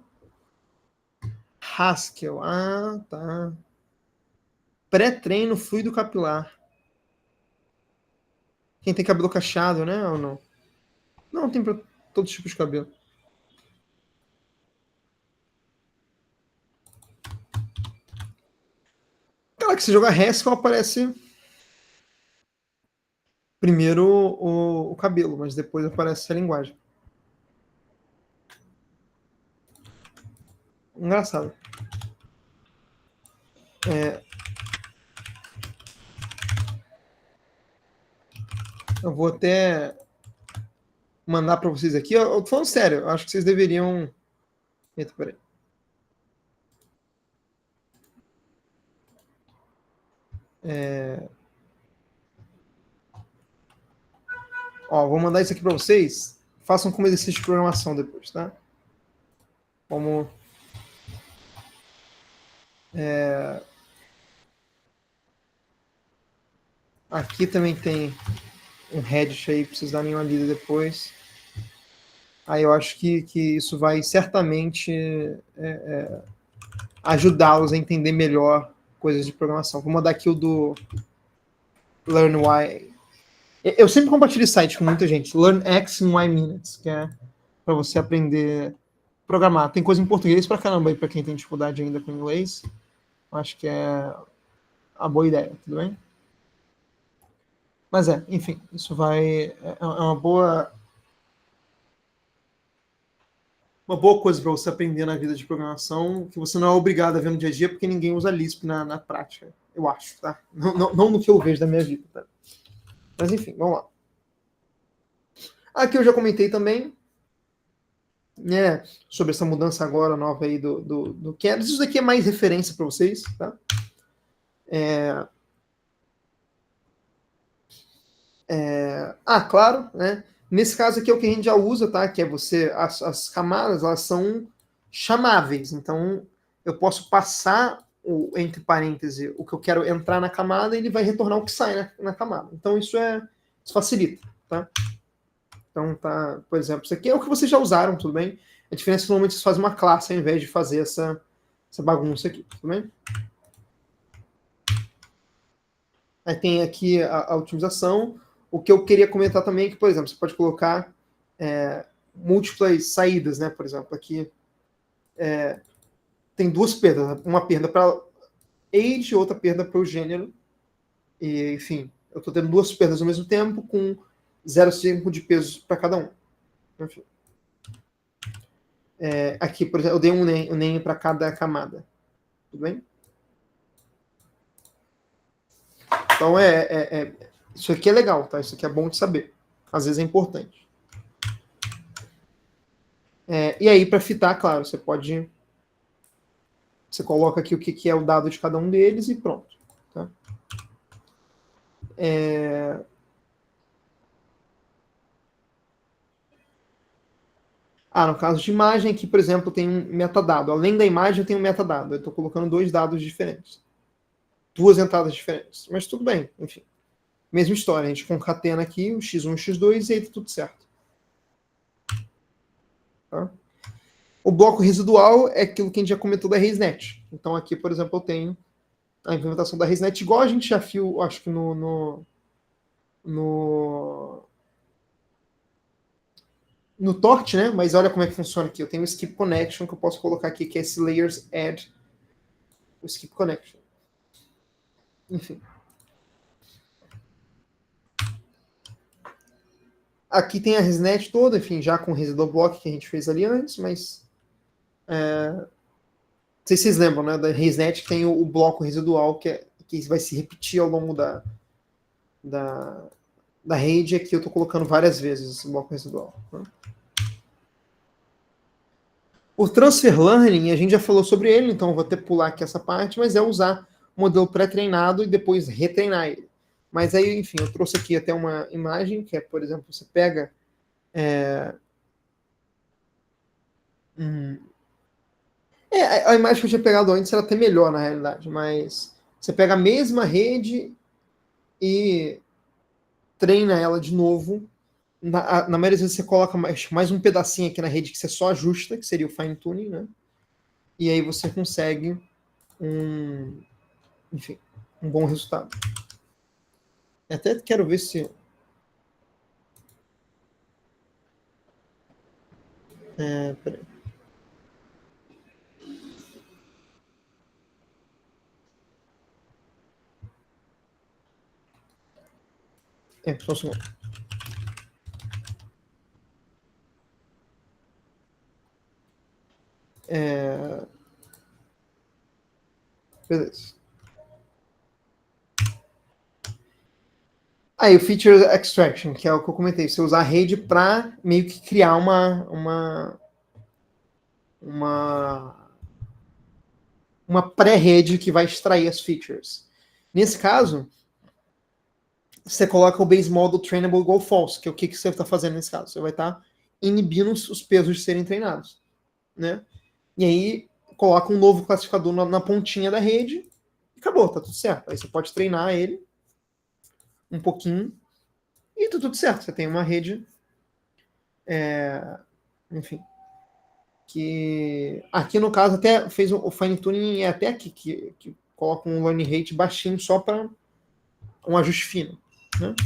Haskell, tá. Pré-treino fluido capilar. Quem tem cabelo cacheado, né? Ou não? Não, tem para todo tipo de cabelo. Cara, que se jogar Haskell aparece primeiro o cabelo, mas depois aparece a linguagem. Engraçado. Eu vou até mandar para vocês aqui. Eu tô falando sério, eu acho que vocês deveriam... Eita, peraí. Vou mandar isso aqui para vocês. Façam como exercício de programação depois, tá? Como... Aqui também tem um Reddit aí, para vocês darem uma lida depois. Aí eu acho que isso vai certamente ajudá-los a entender melhor coisas de programação. Vou mandar aqui o do Learn Why. Eu sempre compartilho esse site com muita gente. Learn X in Y Minutes, que é para você aprender a programar. Tem coisa em português pra caramba aí para quem tem dificuldade ainda com inglês. Acho que é a boa ideia, tudo bem? Mas enfim, isso é uma boa coisa para você aprender na vida de programação, que você não é obrigado a ver no dia a dia, porque ninguém usa Lisp na prática, eu acho, tá? Não no que eu vejo da minha vida, tá? Mas enfim, vamos lá. Aqui eu já comentei também, né, sobre essa mudança agora nova aí do Keras. Isso daqui é mais referência para vocês, tá? Claro, né? Nesse caso aqui é o que a gente já usa, tá? Que é as camadas, elas são chamáveis. Então, eu posso passar entre parênteses, o que eu quero entrar na camada, ele vai retornar o que sai na camada. Então, isso facilita, tá? Então, tá, por exemplo, isso aqui é o que vocês já usaram, tudo bem? A diferença é que normalmente vocês fazem uma classe ao invés de fazer essa bagunça aqui, tudo bem? Aí tem aqui a otimização. O que eu queria comentar também é que, por exemplo, você pode colocar múltiplas saídas, né? Por exemplo, aqui tem duas perdas. Uma perda para age e outra perda para o gênero. E, enfim, eu estou tendo duas perdas ao mesmo tempo com 0,5 de peso para cada um. Enfim. Aqui, por exemplo, eu dei um name para cada camada. Tudo bem? Então, isso aqui é legal, tá? Isso aqui é bom de saber. Às vezes é importante. E aí, para fitar, claro, você coloca aqui o que é o dado de cada um deles e pronto. Tá? No caso de imagem, aqui, por exemplo, tem um metadado. Além da imagem, eu tenho um metadado. Eu estou colocando dois dados diferentes. Duas entradas diferentes. Mas tudo bem, enfim. Mesma história. A gente concatena aqui o x1 e o x2 e aí tá tudo certo. Tá? O bloco residual é aquilo que a gente já comentou da RaseNet. Então aqui, por exemplo, eu tenho a implementação da RaseNet, igual a gente já viu, acho que no Torch, né? Mas olha como é que funciona aqui. Eu tenho o Skip Connection que eu posso colocar aqui, que é esse Layers Add, o Skip Connection. Enfim. Aqui tem a ResNet toda, enfim, já com o Residual Block que a gente fez ali antes, mas não sei se vocês lembram, né, da ResNet que tem o bloco residual que vai se repetir ao longo da rede, aqui eu estou colocando várias vezes esse bloco residual. Né? O Transfer Learning, a gente já falou sobre ele, então eu vou até pular aqui essa parte, mas é usar o modelo pré-treinado e depois retreinar ele. Mas aí, enfim, eu trouxe aqui até uma imagem, que é, por exemplo, você pega a imagem que eu tinha pegado antes era até melhor, na realidade, mas você pega a mesma rede e treina ela de novo. Na maioria das vezes você coloca mais um pedacinho aqui na rede que você só ajusta, que seria o fine tuning, né? E aí você consegue um bom resultado. Até quero ver se... peraí. Só um segundo. Beleza. Aí, o Feature Extraction, que é o que eu comentei. Você usar a rede para meio que criar uma pré-rede que vai extrair as features. Nesse caso, você coloca o base model trainable igual false, que é o que você está fazendo nesse caso. Você vai estar inibindo os pesos de serem treinados. Né? E aí, coloca um novo classificador na pontinha da rede e acabou, tá tudo certo. Aí você pode treinar ele um pouquinho e tá tudo certo. Você tem uma rede, enfim, que aqui no caso até fez o fine tuning até aqui, que coloca um learning rate baixinho só para um ajuste fino. Né?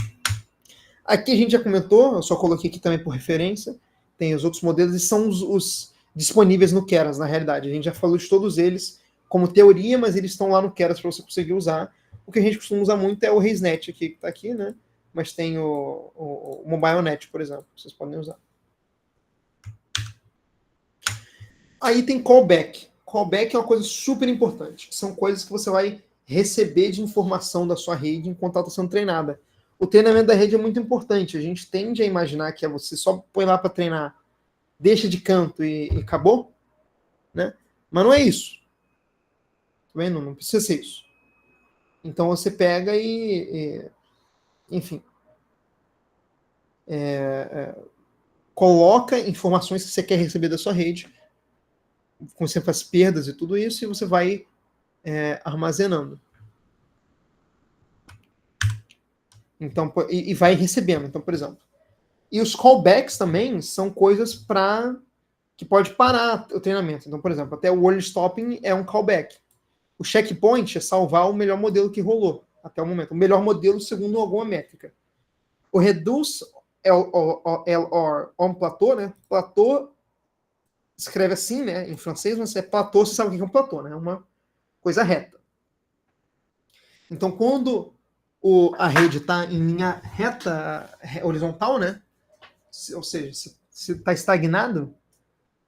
Aqui a gente já comentou, eu só coloquei aqui também por referência, tem os outros modelos e são os disponíveis no Keras, na realidade. A gente já falou de todos eles como teoria, mas eles estão lá no Keras para você conseguir usar. O que a gente costuma usar muito é o RaseNet aqui, que está aqui, né? Mas tem o MobileNet, por exemplo, vocês podem usar. Aí tem callback. Callback é uma coisa super importante. São coisas que você vai receber de informação da sua rede enquanto ela está sendo treinada. O treinamento da rede é muito importante. A gente tende a imaginar que você só põe lá para treinar, deixa de canto e acabou, né? Mas não é isso. Tá vendo? Não precisa ser isso. Então você pega enfim, coloca informações que você quer receber da sua rede, com sempre as perdas e tudo isso, e você vai armazenando. Então, e vai recebendo. Então, por exemplo. E os callbacks também são coisas que pode parar o treinamento. Então, por exemplo, até o world stopping é um callback. O checkpoint é salvar o melhor modelo que rolou até o momento. O melhor modelo segundo alguma métrica. O reduce or on platô, né? Platô escreve assim, né? Em francês, mas é platô, você sabe o que é um platô, né? É uma coisa reta. Então, quando a rede está em linha reta, horizontal, né? Ou seja, se está estagnado,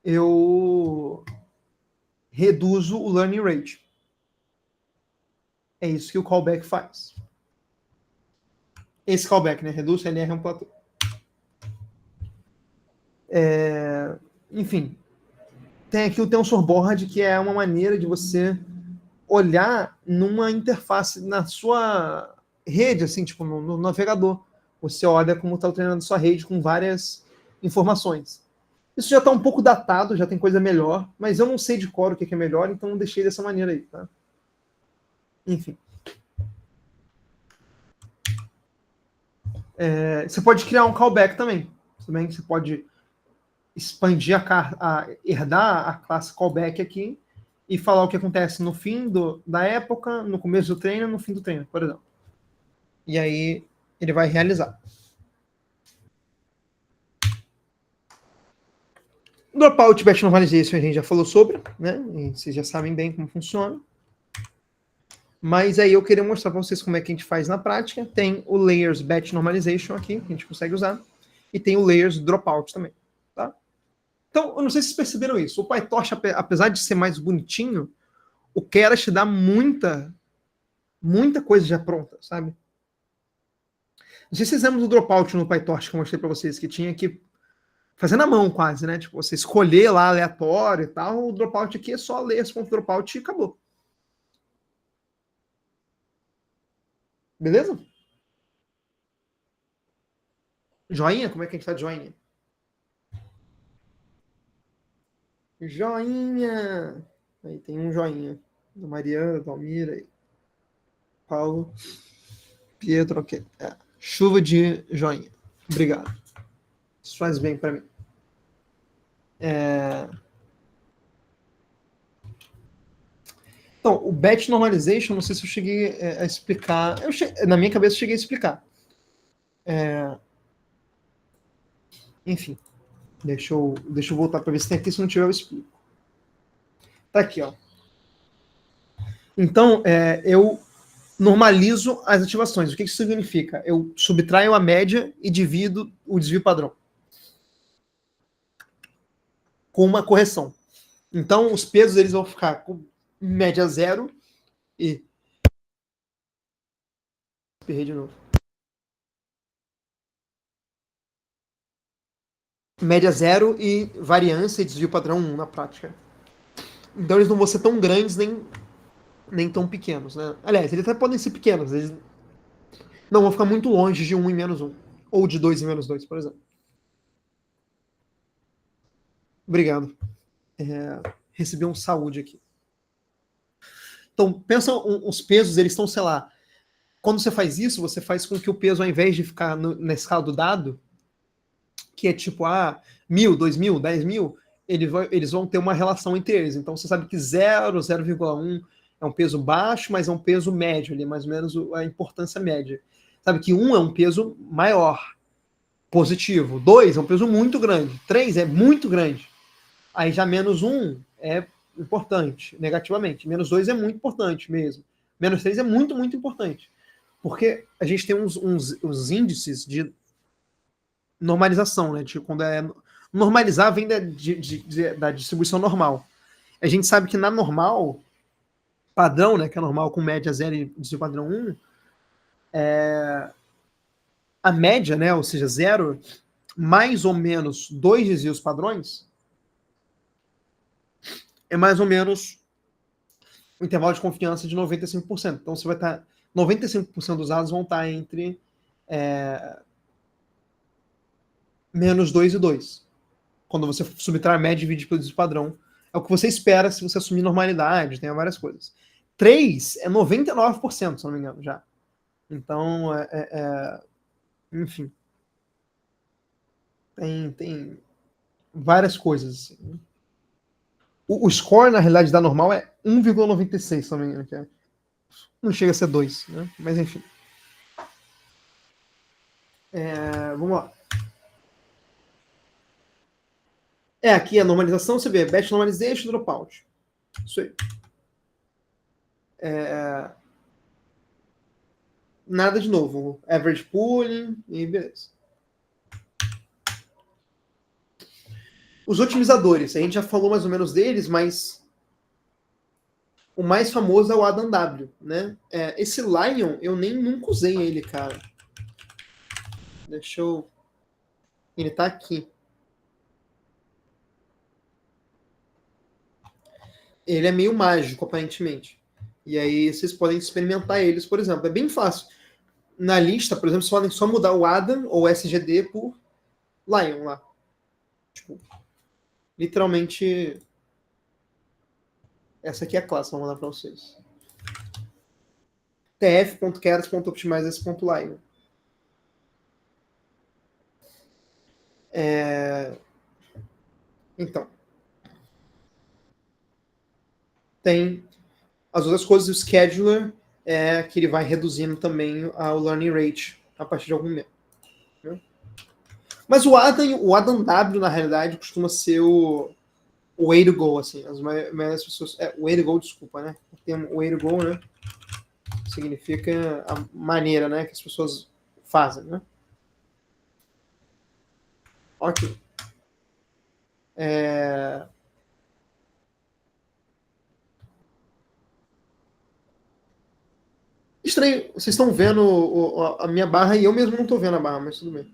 eu reduzo o learning rate. É isso que o callback faz. Esse callback, né? Reduz LR é um platô. Enfim, tem aqui o TensorBoard, que é uma maneira de você olhar numa interface na sua rede, assim, tipo no navegador. Você olha como está treinando sua rede com várias informações. Isso já está um pouco datado, já tem coisa melhor, mas eu não sei de cor o que é melhor, então eu deixei dessa maneira aí, tá? Enfim. Você pode criar um callback também. Você pode expandir herdar a classe callback aqui e falar o que acontece no fim da época, no começo do treino, no fim do treino, por exemplo. E aí ele vai realizar. Dropout Batch Normalization a gente já falou sobre, né? E vocês já sabem bem como funciona. Mas aí eu queria mostrar para vocês como é que a gente faz na prática. Tem o Layers Batch Normalization aqui, que a gente consegue usar. E tem o Layers Dropout também. Tá? Então, eu não sei se vocês perceberam isso. O PyTorch, apesar de ser mais bonitinho, o Keras te dá muita coisa já pronta, sabe? Não sei se vocês lembram do Dropout no PyTorch que eu mostrei para vocês, que tinha que fazer na mão quase, né? Tipo, você escolher lá aleatório e tal. O Dropout aqui é só ler esse ponto Dropout e acabou. Beleza? Joinha? Como é que a gente tá de joinha? Joinha! Aí tem um joinha. Da Mariana, da Almira, Paulo, Pietro, ok. Chuva de joinha. Obrigado. Isso faz bem para mim. Então, o Batch Normalization, não sei se eu cheguei a explicar. Na minha cabeça eu cheguei a explicar. Enfim. Deixa eu voltar para ver se tem aqui. Se não tiver, eu explico. Tá aqui, ó. Então, eu normalizo as ativações. O que isso significa? Eu subtraio a média e divido o desvio padrão com uma correção. Então, os pesos eles vão ficar com média zero e... Perdi de novo. Média zero e variância e desvio padrão 1 na prática. Então, eles não vão ser tão grandes nem tão pequenos, né? Aliás, eles até podem ser pequenos. Eles não vão ficar muito longe de 1 em menos 1. Ou de 2 em menos 2, por exemplo. Obrigado. Recebi um saúde aqui. Então, pensa, os pesos, eles estão, sei lá, quando você faz isso, você faz com que o peso, ao invés de ficar na escala do dado, que é tipo, 1.000, 2.000, 10.000, eles vão ter uma relação entre eles. Então, você sabe que 0, 0,1 é um peso baixo, mas é um peso médio, ali, mais ou menos a importância média. Sabe que 1 é um peso maior, positivo. 2 é um peso muito grande. 3 é muito grande. Aí já menos 1 é importante, negativamente. Menos 2 é muito importante mesmo. Menos 3 é muito, muito importante. Porque a gente tem uns índices de normalização, né? Tipo, quando normalizar vem da distribuição normal. A gente sabe que na normal, padrão, né? Que é normal com média 0 e desvio padrão 1, a média, né? Ou seja, 0, mais ou menos 2 desvios padrões, é mais ou menos o intervalo de confiança de 95%. Então, você vai estar... 95% dos dados vão estar entre menos 2 e 2. Quando você subtrai a média e divide pelo desvio padrão. É o que você espera se você assumir normalidade, tem várias coisas. 3 é 99%, se não me engano, já. Então, enfim. Tem várias coisas. Assim. O score, na realidade, da normal é 1,96, se não me engano. Que não chega a ser 2, né? Mas, enfim. Vamos lá. Aqui a normalização, você vê, batch normalization, dropout. Isso aí. Nada de novo. Average pooling e beleza. Os otimizadores, a gente já falou mais ou menos deles, mas o mais famoso é o Adam W, né? Esse Lion, eu nem nunca usei ele, cara. Deixa eu... Ele tá aqui. Ele é meio mágico, aparentemente. E aí vocês podem experimentar eles, por exemplo. É bem fácil. Na lista, por exemplo, vocês podem só mudar o Adam ou SGD por Lion lá. Tipo, literalmente... Essa aqui é a classe, vou mandar para vocês. tf.keras.optimize.lion. Então. Tem as outras coisas, o scheduler que ele vai reduzindo também o learning rate a partir de algum momento. Né? Mas o Adam W, na realidade, costuma ser o way to go, assim. As maiores pessoas... o way to go, desculpa, né? O termo way to go, né? Significa a maneira, né? Que as pessoas fazem, né? Ok. Estranho, vocês estão vendo a minha barra e eu mesmo não estou vendo a barra, mas tudo bem.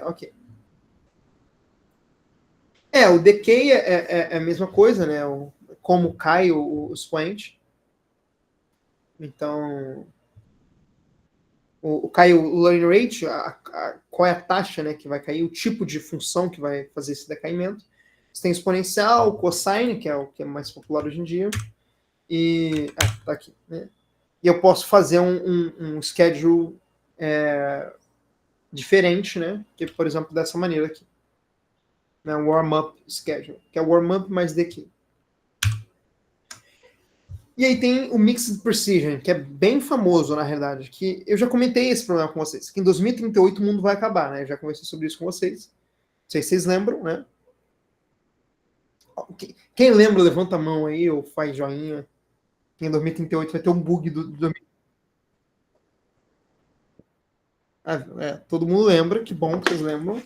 Ok. O decay é a mesma coisa, né? Como cai o expoente. Então, cai o learning rate, qual é a taxa, né, que vai cair, o tipo de função que vai fazer esse decaimento. Você tem exponencial, cosine, que é o que é mais popular hoje em dia. E... tá aqui, né? E eu posso fazer um schedule diferente, né? Que, por exemplo, dessa maneira aqui. Né? Warm-up schedule, que é warm-up mais decay. E aí tem o Mixed Precision, que é bem famoso, na realidade, que eu já comentei esse problema com vocês, que em 2038 o mundo vai acabar, né? Eu já conversei sobre isso com vocês. Não sei se vocês lembram, né? Quem lembra, levanta a mão aí ou faz joinha. Que em 2038 vai ter um bug do todo mundo lembra, que bom que vocês lembram.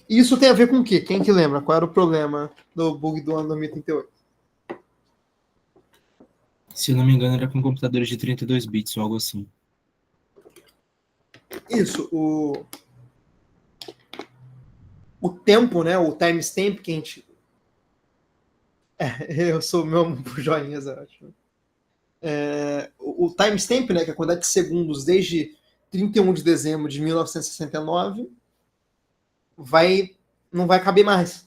E isso tem a ver com o quê? Quem que lembra? Qual era o problema do bug do ano 2038? Se eu não me engano, era com computadores de 32 bits ou algo assim. Isso, o tempo, né? O timestamp que a gente... eu sou meu joinhas, eu acho. O timestamp, né? Que é a quantidade de segundos desde 31 de dezembro de 1969 não vai caber mais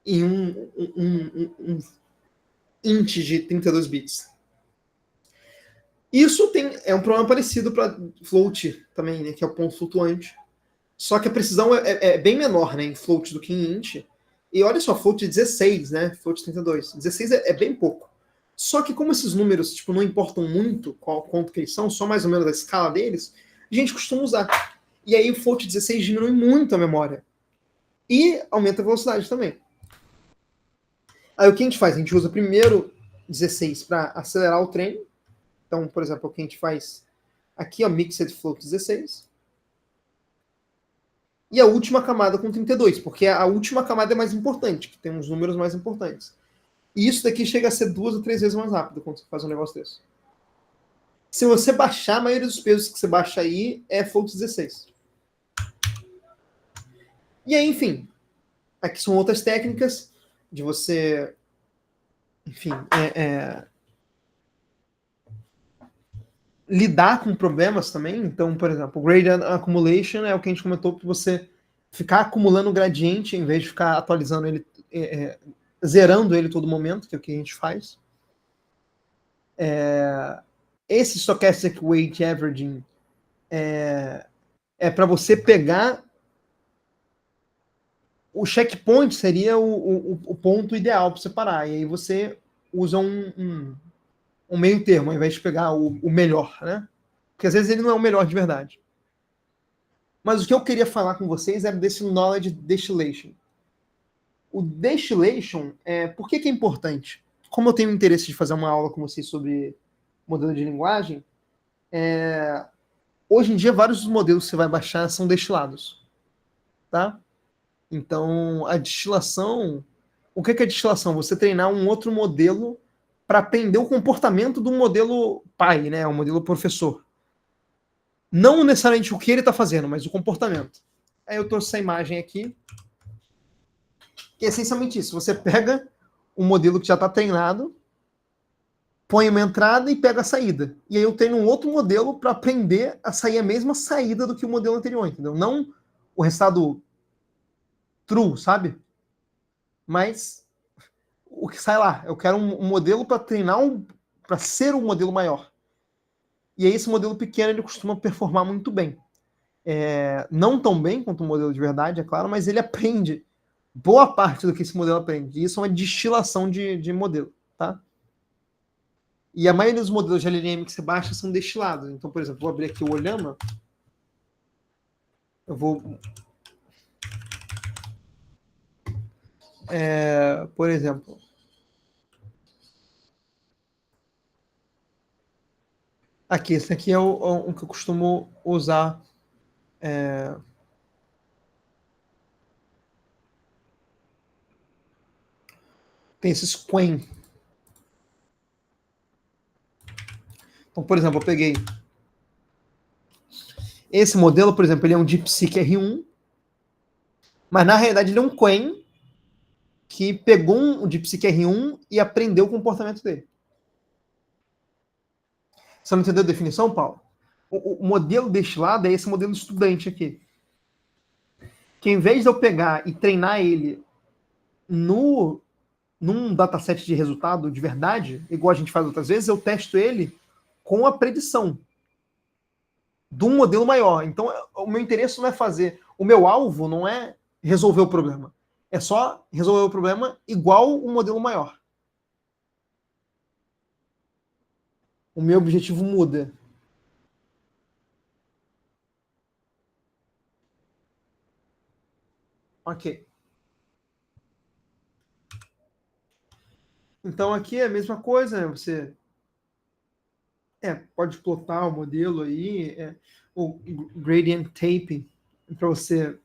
em um int de 32 bits. Isso é um problema parecido para float também, né, que é o ponto flutuante. Só que a precisão é bem menor, né, em float do que em int. E olha só, float 16, né, float 32. 16 é bem pouco. Só que como esses números tipo, não importam muito quanto que eles são, só mais ou menos a escala deles, a gente costuma usar. E aí o float 16 diminui muito a memória. E aumenta a velocidade também. Aí o que a gente faz? A gente usa primeiro 16 para acelerar o treino. Então, por exemplo, o que a gente faz aqui, ó, Mixed Float 16. E a última camada com 32, porque a última camada é mais importante, que tem uns números mais importantes. E isso daqui chega a ser 2 ou 3 vezes mais rápido quando você faz um negócio desse. Se você baixar, a maioria dos pesos que você baixa aí é Float 16. E aí, enfim, aqui são outras técnicas de você, enfim, lidar com problemas também. Então, por exemplo, o gradient accumulation é o que a gente comentou, que você ficar acumulando o gradiente em vez de ficar atualizando ele, zerando ele todo momento, que é o que a gente faz. Esse Stochastic Weight Averaging é para você pegar o checkpoint, seria o ponto ideal para você parar. E aí você usa um meio termo, ao invés de pegar o melhor, né? Porque às vezes ele não é o melhor de verdade. Mas o que eu queria falar com vocês é desse knowledge distillation. O distillation, por que é importante? Como eu tenho interesse de fazer uma aula com vocês sobre modelo de linguagem, hoje em dia vários dos modelos que você vai baixar são destilados. Tá? Então, a destilação... O que é destilação? Você treinar um outro modelo para aprender o comportamento do modelo pai, né? O modelo professor. Não necessariamente o que ele está fazendo, mas o comportamento. Aí eu trouxe essa imagem aqui, que é essencialmente isso. Você pega um modelo que já está treinado, põe uma entrada e pega a saída. E aí eu treino um outro modelo para aprender a sair a mesma saída do que o modelo anterior, entendeu? Não o resultado true, sabe? Mas o que sai lá, eu quero um modelo para treinar, para ser um modelo maior. E aí esse modelo pequeno ele costuma performar muito bem. Não tão bem quanto o modelo de verdade, é claro, mas ele aprende boa parte do que esse modelo aprende. E isso é uma destilação de modelo, tá? E a maioria dos modelos de LLM que você baixa são destilados. Então, por exemplo, vou abrir aqui o Olhama. Eu vou... por exemplo... Aqui, esse aqui é o que eu costumo usar. Tem esses Quen. Então, por exemplo, eu peguei esse modelo, por exemplo, ele é um DeepSeek R1, mas na realidade ele é um Quen que pegou um DeepSeek R1 e aprendeu o comportamento dele. Você não entendeu a definição, Paulo? O modelo destilado é esse modelo estudante aqui. Que em vez de eu pegar e treinar ele num dataset de resultado de verdade, igual a gente faz outras vezes, eu testo ele com a predição de um modelo maior. Então, o meu interesse não é fazer... O meu alvo não é resolver o problema. É só resolver o problema igual um modelo maior. O meu objetivo muda. Ok. Então, aqui é a mesma coisa, né? Você pode plotar o modelo aí, o gradient taping, para você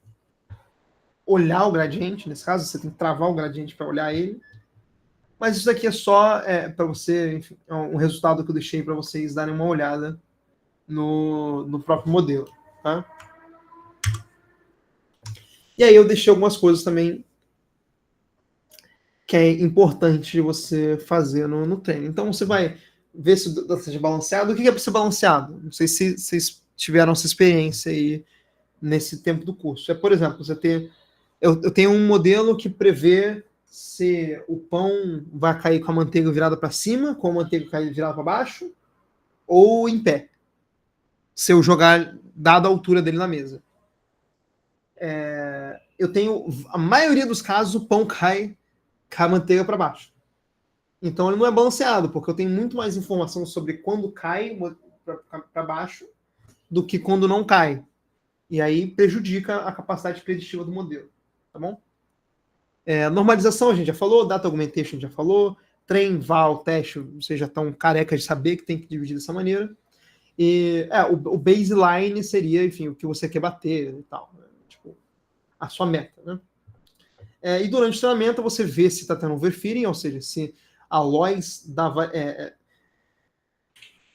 olhar o gradiente. Nesse caso, você tem que travar o gradiente para olhar ele. Mas isso aqui é só para você, enfim, é um resultado que eu deixei para vocês darem uma olhada no próprio modelo. Tá? E aí eu deixei algumas coisas também que é importante de você fazer no treino. Então você vai ver se o dado seja balanceado. O que é para ser balanceado? Não sei se vocês tiveram essa experiência aí nesse tempo do curso. Por exemplo, eu tenho um modelo que prevê se o pão vai cair com a manteiga virada para cima, com a manteiga virada para baixo, ou em pé. Se eu jogar dada a altura dele na mesa. Eu tenho, a maioria dos casos, o pão cai com a manteiga para baixo. Então ele não é balanceado, porque eu tenho muito mais informação sobre quando cai para baixo do que quando não cai. E aí prejudica a capacidade preditiva do modelo. Tá bom? Normalização a gente já falou, data augmentation a gente já falou, train, val, teste, vocês já estão carecas de saber que tem que dividir dessa maneira. E o baseline seria, enfim, o que você quer bater e tal. Né? Tipo, a sua meta, né? E durante o treinamento você vê se está tendo overfitting, ou seja, se a loss dava... não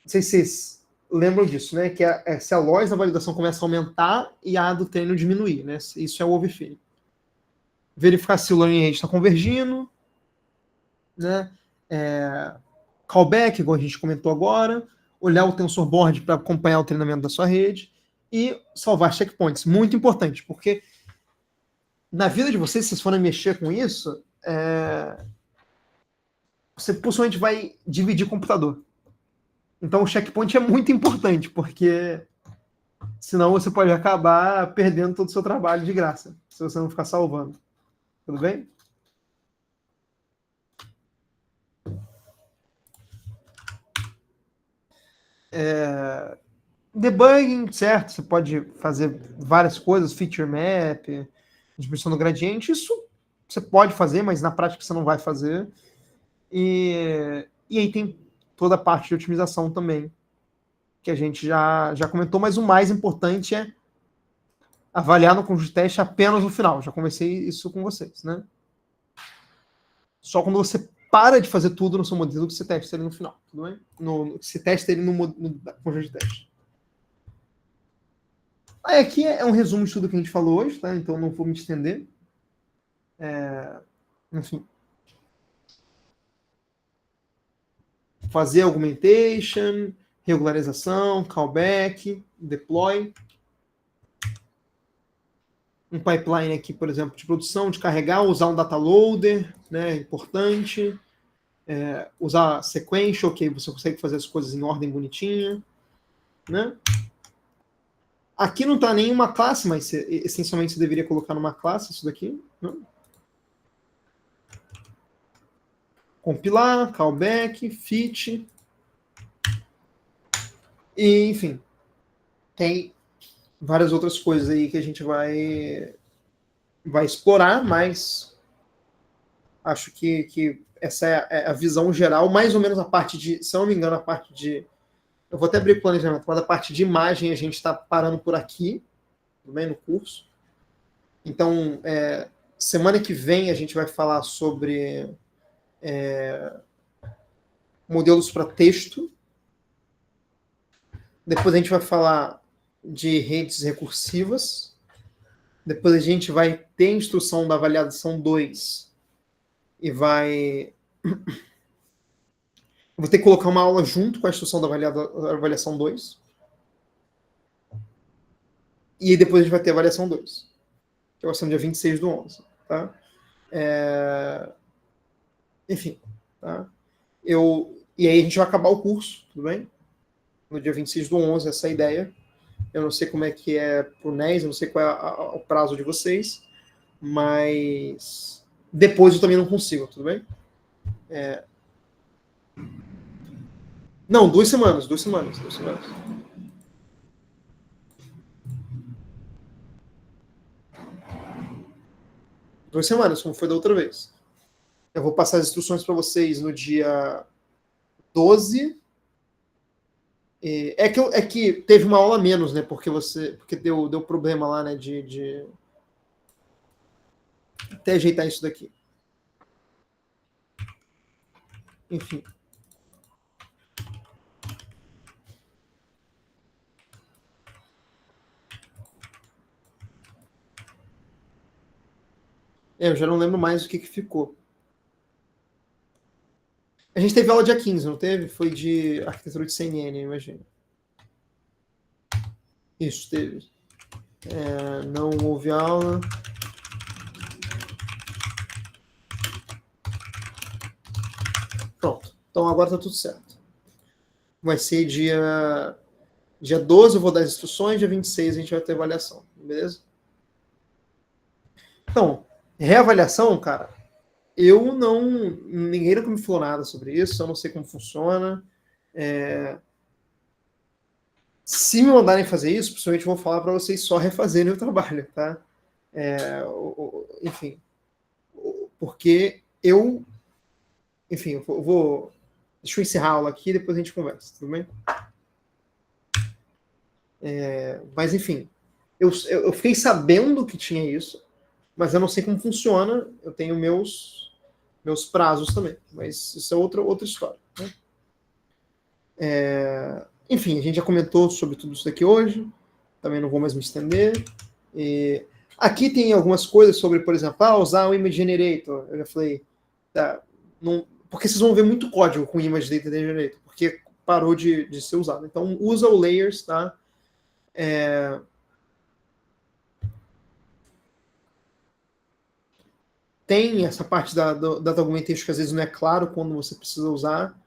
sei se vocês lembram disso, né? Que se a loss da validação começa a aumentar e a do treino diminuir, né? Isso é o overfitting. Verificar se o learning rate está convergindo, né? Callback, igual a gente comentou agora, olhar o TensorBoard para acompanhar o treinamento da sua rede e salvar checkpoints. Muito importante, porque na vida de vocês, se vocês forem mexer com isso, você possivelmente vai dividir computador. Então o checkpoint é muito importante, porque senão você pode acabar perdendo todo o seu trabalho de graça, se você não ficar salvando. Tudo bem? Debugging, certo? Você pode fazer várias coisas, feature map, diminuição do gradiente, isso você pode fazer, mas na prática você não vai fazer. E aí tem toda a parte de otimização também, que a gente já comentou, mas o mais importante é avaliar no conjunto de teste apenas no final. Já conversei isso com vocês, né? Só quando você para de fazer tudo no seu modelo que você testa ele no final, tudo bem? Você testa ele no conjunto de teste. Aí aqui é um resumo de tudo que a gente falou hoje, tá? Então não vou me estender. Enfim. Fazer augmentation, regularização, callback, deploy. Um pipeline aqui, por exemplo, de produção, de carregar, usar um data loader, né? Importante. Usar sequential, que você consegue fazer as coisas em ordem bonitinha, né? Aqui não está nenhuma classe, mas essencialmente você deveria colocar numa classe isso daqui. Né? Compilar, callback, fit. E, enfim, tem várias outras coisas aí que a gente vai explorar, mas acho que essa é a visão geral, mais ou menos a parte de, se eu não me engano, a parte de... Eu vou até abrir o planejamento, mas a parte de imagem a gente está parando por aqui, tudo bem, no curso. Então, semana que vem a gente vai falar sobre modelos para texto. Depois a gente vai falar de redes recursivas. Depois a gente vai ter a instrução da avaliação 2 e vai... Eu vou ter que colocar uma aula junto com a instrução da avaliação 2. E depois a gente vai ter a avaliação 2. Que vai ser no dia 26/11. Tá? Enfim. Tá? E aí a gente vai acabar o curso, tudo bem? No dia 26/11, essa é a ideia. Eu não sei como é que é pro NES, eu não sei qual é o prazo de vocês, mas depois eu também não consigo, tudo bem? Não, 2 semanas. 2 semanas. Duas semanas, como foi da outra vez. Eu vou passar as instruções para vocês no dia 12. É que teve uma aula a menos, né? Porque deu problema lá, né? De até ajeitar isso daqui. Enfim. Eu já não lembro mais o que ficou. A gente teve aula dia 15, não teve? Foi de arquitetura de CNN, imagina. Isso, teve. Não houve aula. Pronto. Então agora tá tudo certo. Vai ser dia 12 eu vou dar as instruções, dia 26 a gente vai ter avaliação, beleza? Então, reavaliação, cara, ninguém nunca me falou nada sobre isso, eu não sei como funciona. Se me mandarem fazer isso, principalmente eu vou falar para vocês só refazerem o trabalho, tá? Enfim, porque enfim, eu vou... Deixa eu encerrar a aula aqui e depois a gente conversa, tudo bem? Mas, enfim, eu fiquei sabendo que tinha isso, mas eu não sei como funciona, eu tenho meus prazos também, mas isso é outra história. Né? Enfim, a gente já comentou sobre tudo isso aqui hoje, também não vou mais me estender. Aqui tem algumas coisas sobre, por exemplo, usar o Image Generator, eu já falei, porque vocês vão ver muito código com Image Data Generator, porque parou de ser usado. Então, usa o Layers, tá? Tem essa parte da Data Augmentation que às vezes não é claro quando você precisa usar.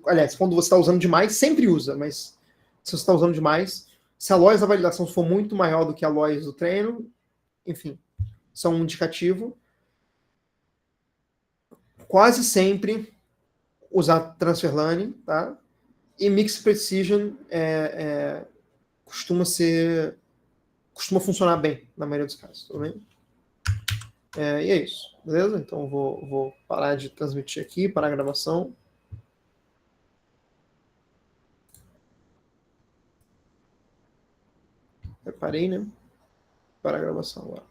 aliás, quando você está usando demais, sempre usa, mas se você está usando demais, se a loss da validação for muito maior do que a loss do treino, enfim, são um indicativo. Quase sempre usar transfer learning, tá? E mixed precision costuma funcionar bem na maioria dos casos, tudo bem? E é isso, beleza? Então vou parar de transmitir aqui, parar a gravação. Parei, né? Para a gravação agora.